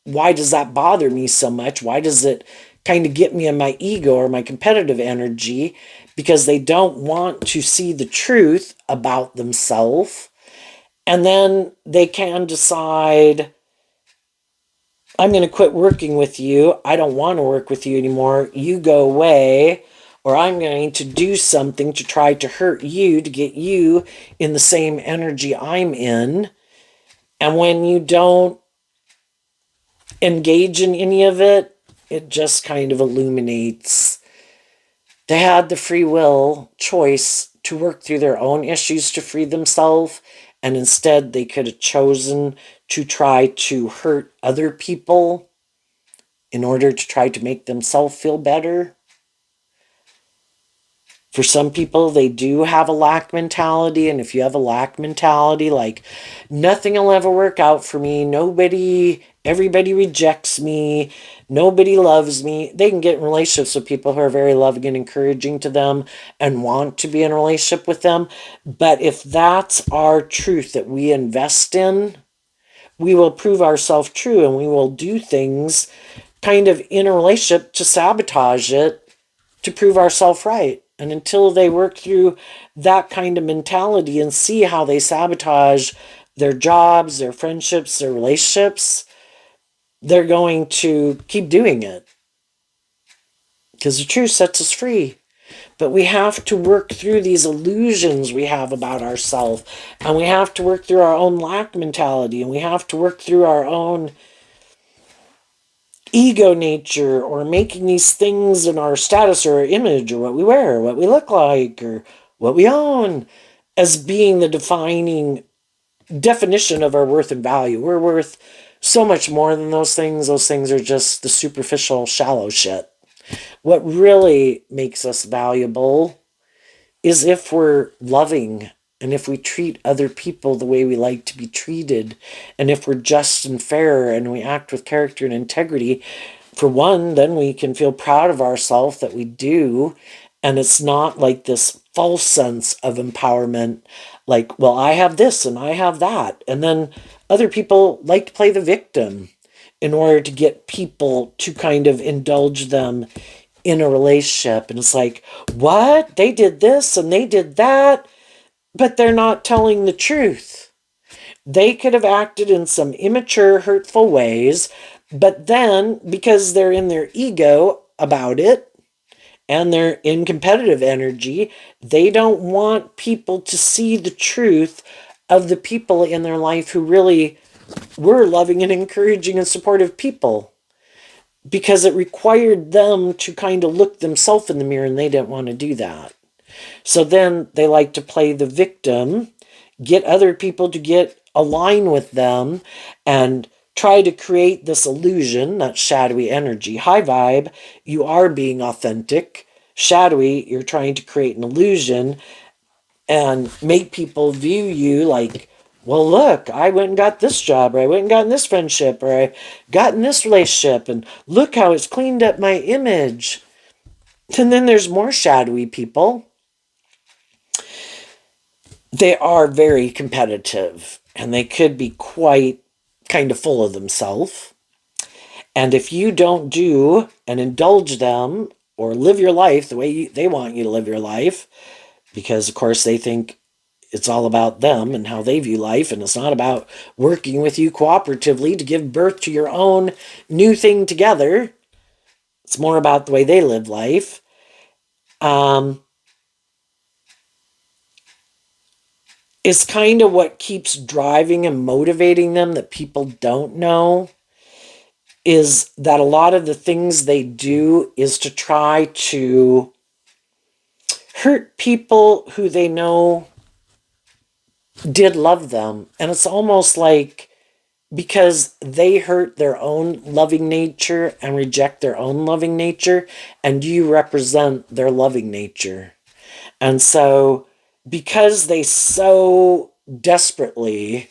why does that bother me so much? Why does it kind of get me in my ego or my competitive energy? Because they don't want to see the truth about themselves. And then they can decide, I'm going to quit working with you. I don't want to work with you anymore. You go away. Or I'm going to do something to try to hurt you, to get you in the same energy I'm in. And when you don't engage in any of it, it just kind of illuminates they had the free will choice to work through their own issues to free themselves, and instead they could have chosen to try to hurt other people in order to try to make themselves feel better. For some people, they do have a lack mentality. And if you have a lack mentality, like nothing will ever work out for me, everybody rejects me, nobody loves me, they can get in relationships with people who are very loving and encouraging to them and want to be in a relationship with them. But if that's our truth that we invest in, we will prove ourselves true and we will do things kind of in a relationship to sabotage it to prove ourselves right. And until they work through that kind of mentality and see how they sabotage their jobs, their friendships, their relationships, they're going to keep doing it. Because the truth sets us free. But we have to work through these illusions we have about ourselves. And we have to work through our own lack mentality. And we have to work through our own ego nature, or making these things in our status or our image or what we wear, or what we look like, or what we own as being the defining definition of our worth and value. We're worth so much more than those things. Those things are just the superficial, shallow shit. What really makes us valuable is if we're loving and if we treat other people the way we like to be treated, and if we're just and fair and we act with character and integrity. For one, then we can feel proud of ourselves that we do, and it's not like this false sense of empowerment, like, well, I have this and I have that. And then other people like to play the victim in order to get people to kind of indulge them in a relationship. And it's like, what? They did this and they did that, but they're not telling the truth. They could have acted in some immature, hurtful ways, but then because they're in their ego about it and they're in competitive energy, they don't want people to see the truth of the people in their life who really were loving and encouraging and supportive people, because it required them to kind of look themselves in the mirror, and they didn't want to do that. So then they like to play the victim, get other people to get align with them, and try to create this illusion, that shadowy energy. High vibe, you are being authentic. Shadowy, you're trying to create an illusion and make people view you like, well, look, I went and got this job, or I went and got in this friendship, or I got in this relationship, and look how it's cleaned up my image. And then there's more shadowy people. They are very competitive, and they could be quite kind of full of themselves. And if you don't do and indulge them or live your life the way they want you to live your life, because of course they think it's all about them and how they view life, and it's not about working with you cooperatively to give birth to your own new thing together. It's more about the way they live life. It's kind of what keeps driving and motivating them that people don't know, is that a lot of the things they do is to try to hurt people who they know did love them. And it's almost like because they hurt their own loving nature and reject their own loving nature, and you represent their loving nature. And so, because they so desperately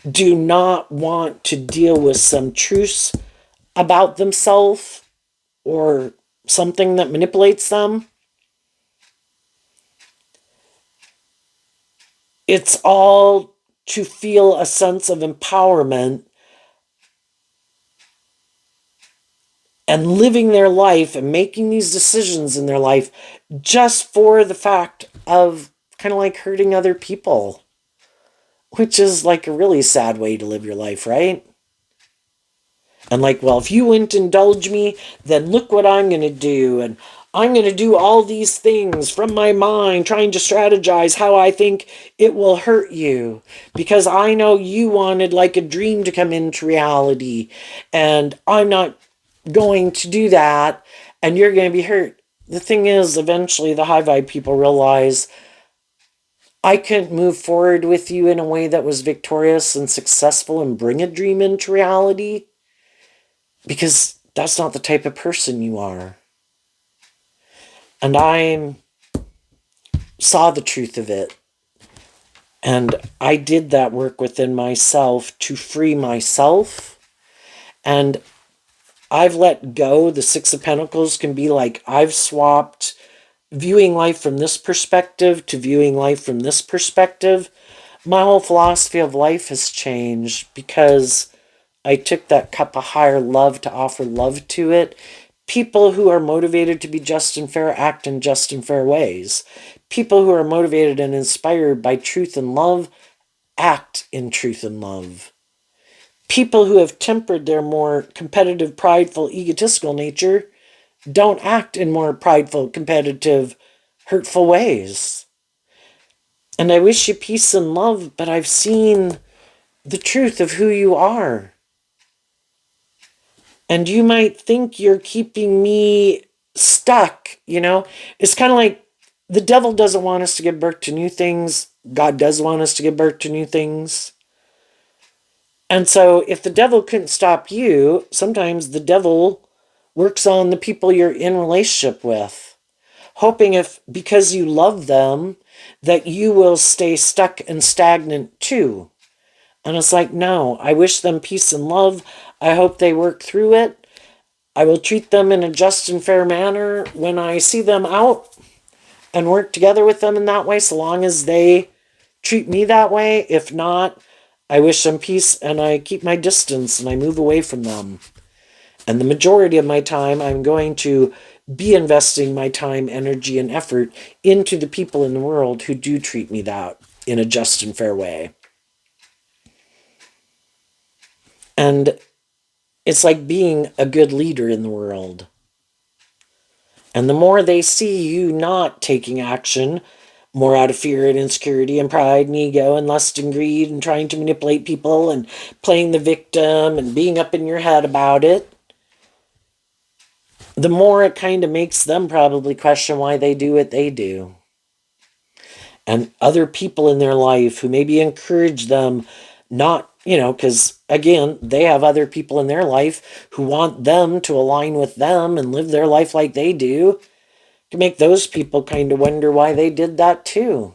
do not want to deal with some truths about themselves or something that manipulates them, it's all to feel a sense of empowerment and living their life and making these decisions in their life just for the fact of kind of like hurting other people, which is like a really sad way to live your life, right? And like, well, if you wouldn't indulge me, then look what I'm going to do. And I'm going to do all these things from my mind, trying to strategize how I think it will hurt you. Because I know you wanted like a dream to come into reality. And I'm not going to do that. And you're going to be hurt. The thing is, eventually the high vibe people realize, I couldn't move forward with you in a way that was victorious and successful and bring a dream into reality, because that's not the type of person you are. And I'm saw the truth of it. And I did that work within myself to free myself. And I've let go. The Six of Pentacles can be like I've swapped viewing life from this perspective to viewing life from this perspective. My whole philosophy of life has changed because I took that cup of higher love to offer love to it. People who are motivated to be just and fair act in just and fair ways. People who are motivated and inspired by truth and love act in truth and love. People who have tempered their more competitive, prideful, egotistical nature don't act in more prideful, competitive, hurtful ways. And I wish you peace and love, but I've seen the truth of who you are. And you might think you're keeping me stuck, you know? It's kind of like the devil doesn't want us to give birth to new things. God does want us to give birth to new things. And so if the devil couldn't stop you, sometimes the devil works on the people you're in relationship with, hoping if, because you love them, that you will stay stuck and stagnant too. And it's like, no, I wish them peace and love. I hope they work through it. I will treat them in a just and fair manner when I see them out and work together with them in that way, so long as they treat me that way. If not, I wish them peace and I keep my distance and I move away from them. And the majority of my time, I'm going to be investing my time, energy, and effort into the people in the world who do treat me that in a just and fair way. And it's like being a good leader in the world. And the more they see you not taking action, more out of fear and insecurity and pride and ego and lust and greed and trying to manipulate people and playing the victim and being up in your head about it, the more it kind of makes them probably question why they do what they do. And other people in their life who maybe encourage them not, because again, they have other people in their life who want them to align with them and live their life like they do, to make those people kind of wonder why they did that too.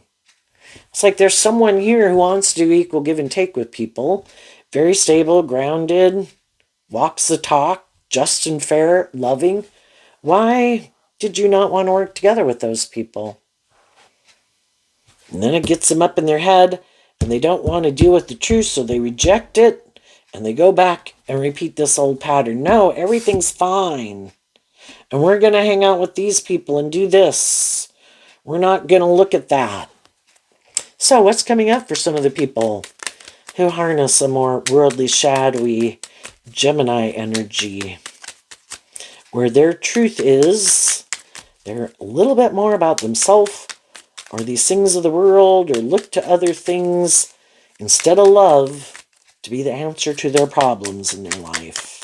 It's like there's someone here who wants to do equal give and take with people, very stable, grounded, walks the talk, just and fair, loving. Why did you not want to work together with those people? And then it gets them up in their head, and they don't want to deal with the truth, so they reject it, and they go back and repeat this old pattern. No, everything's fine. And we're going to hang out with these people and do this. We're not going to look at that. So what's coming up for some of the people who harness a more worldly, shadowy Gemini energy, where their truth is they're a little bit more about themselves or these things of the world, or look to other things instead of love to be the answer to their problems in their life.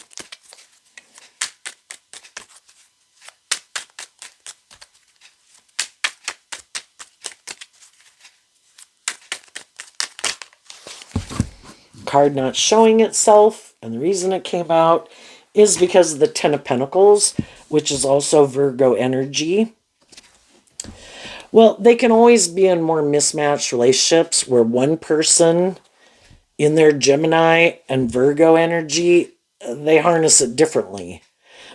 Card not showing itself, and the reason it came out is because of the Ten of Pentacles, which is also Virgo energy. Well, they can always be in more mismatched relationships where one person in their Gemini and Virgo energy, they harness it differently.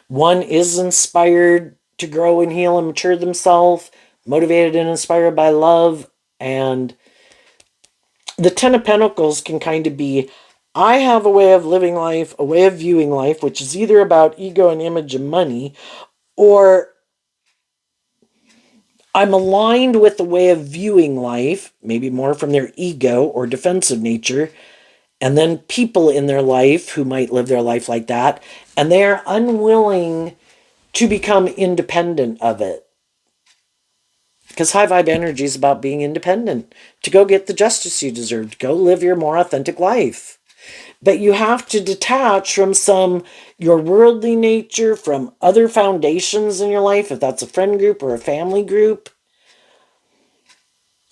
One is inspired to grow and heal and mature themselves, motivated and inspired by love, and the Ten of Pentacles can kind of be, I have a way of living life, a way of viewing life, which is either about ego and image and money, or I'm aligned with the way of viewing life, maybe more from their ego or defensive nature, and then people in their life who might live their life like that, and they are unwilling to become independent of it. Because high vibe energy is about being independent, to go get the justice you deserve, to go live your more authentic life. But you have to detach from your worldly nature, from other foundations in your life, if that's a friend group or a family group.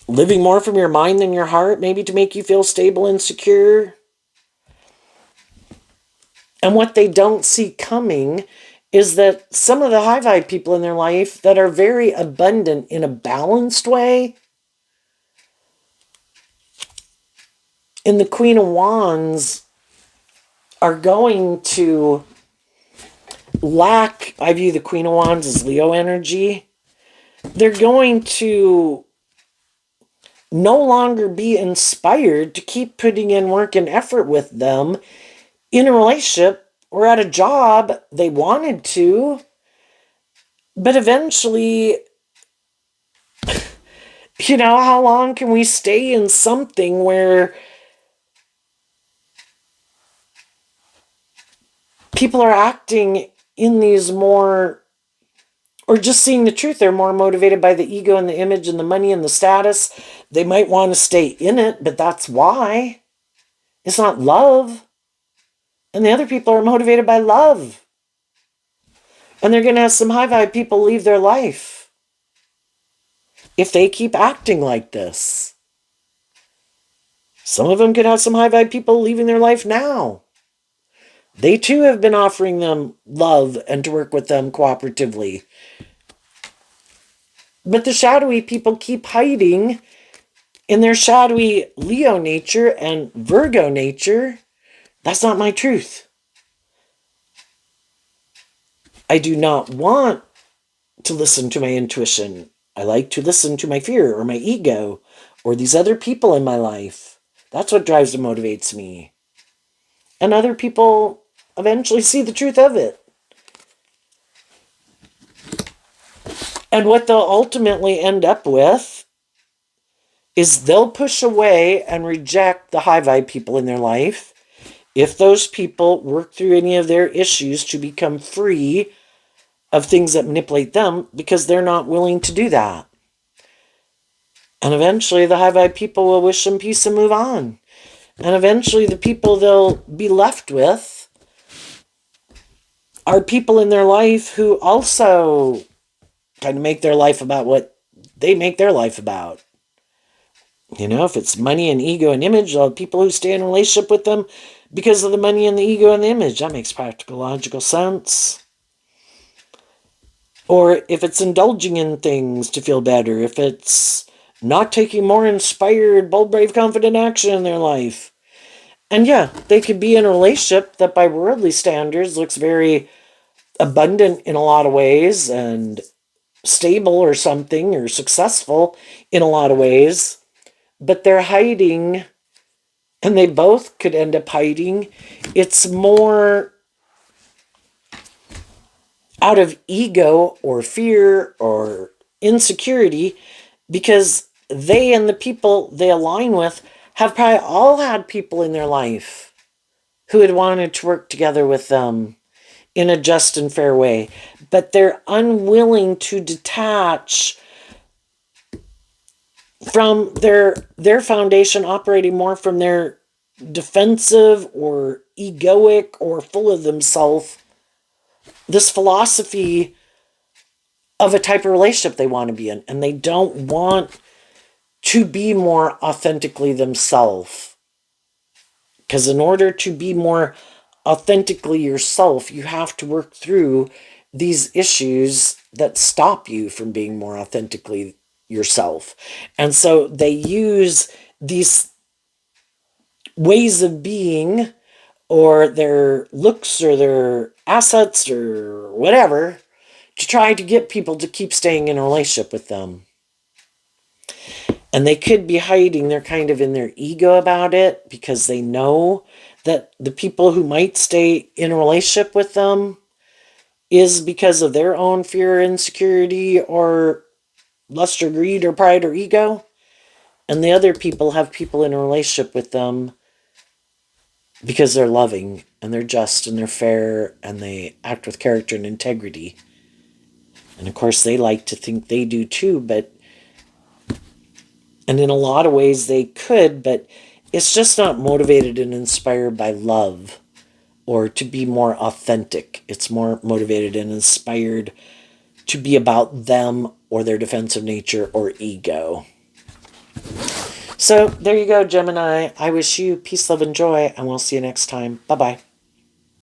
Living more from your mind than your heart, maybe to make you feel stable and secure. And what they don't see coming is that some of the high vibe people in their life that are very abundant in a balanced way, And the Queen of Wands are going to lack, I view the Queen of Wands as Leo energy. They're going to no longer be inspired to keep putting in work and effort with them in a relationship or at a job they wanted to. But eventually, how long can we stay in something where people are acting in these more, or just seeing the truth? They're more motivated by the ego and the image and the money and the status. They might want to stay in it, but that's why. It's not love. And the other people are motivated by love. And they're going to have some high vibe people leave their life if they keep acting like this. Some of them could have some high vibe people leaving their life now. They too have been offering them love and to work with them cooperatively. But the shadowy people keep hiding in their shadowy Leo nature and Virgo nature. That's not my truth. I do not want to listen to my intuition. I like to listen to my fear or my ego or these other people in my life. That's what drives and motivates me. And other people eventually see the truth of it. And what they'll ultimately end up with is they'll push away and reject the high vibe people in their life if those people work through any of their issues to become free of things that manipulate them, because they're not willing to do that. And eventually the high vibe people will wish them peace and move on. And eventually the people they'll be left with are people in their life who also kind of make their life about what they make their life about. If it's money and ego and image, people who stay in a relationship with them because of the money and the ego and the image, that makes practical, logical sense. Or if it's indulging in things to feel better, if it's not taking more inspired, bold, brave, confident action in their life. And yeah, they could be in a relationship that by worldly standards looks very abundant in a lot of ways and stable or something, or successful in a lot of ways, but they're hiding, and they both could end up hiding. It's more out of ego or fear or insecurity, because they and the people they align with have probably all had people in their life who had wanted to work together with them in a just and fair way, but they're unwilling to detach from their foundation, operating more from their defensive or egoic or full of themselves, this philosophy of a type of relationship they want to be in, and they don't want to be more authentically themselves. Because in order to be more authentically yourself, you have to work through these issues that stop you from being more authentically yourself. And so they use these ways of being, or their looks or their assets or whatever, to try to get people to keep staying in a relationship with them. And they could be hiding, they're kind of in their ego about it, because they know that the people who might stay in a relationship with them is because of their own fear, insecurity, or lust or greed or pride or ego. And the other people have people in a relationship with them because they're loving and they're just and they're fair and they act with character and integrity. And of course they like to think they do too, and in a lot of ways they could, but it's just not motivated and inspired by love or to be more authentic. It's more motivated and inspired to be about them or their defensive nature or ego. So there you go, Gemini. I wish you peace, love, and joy, and we'll see you next time. Bye-bye.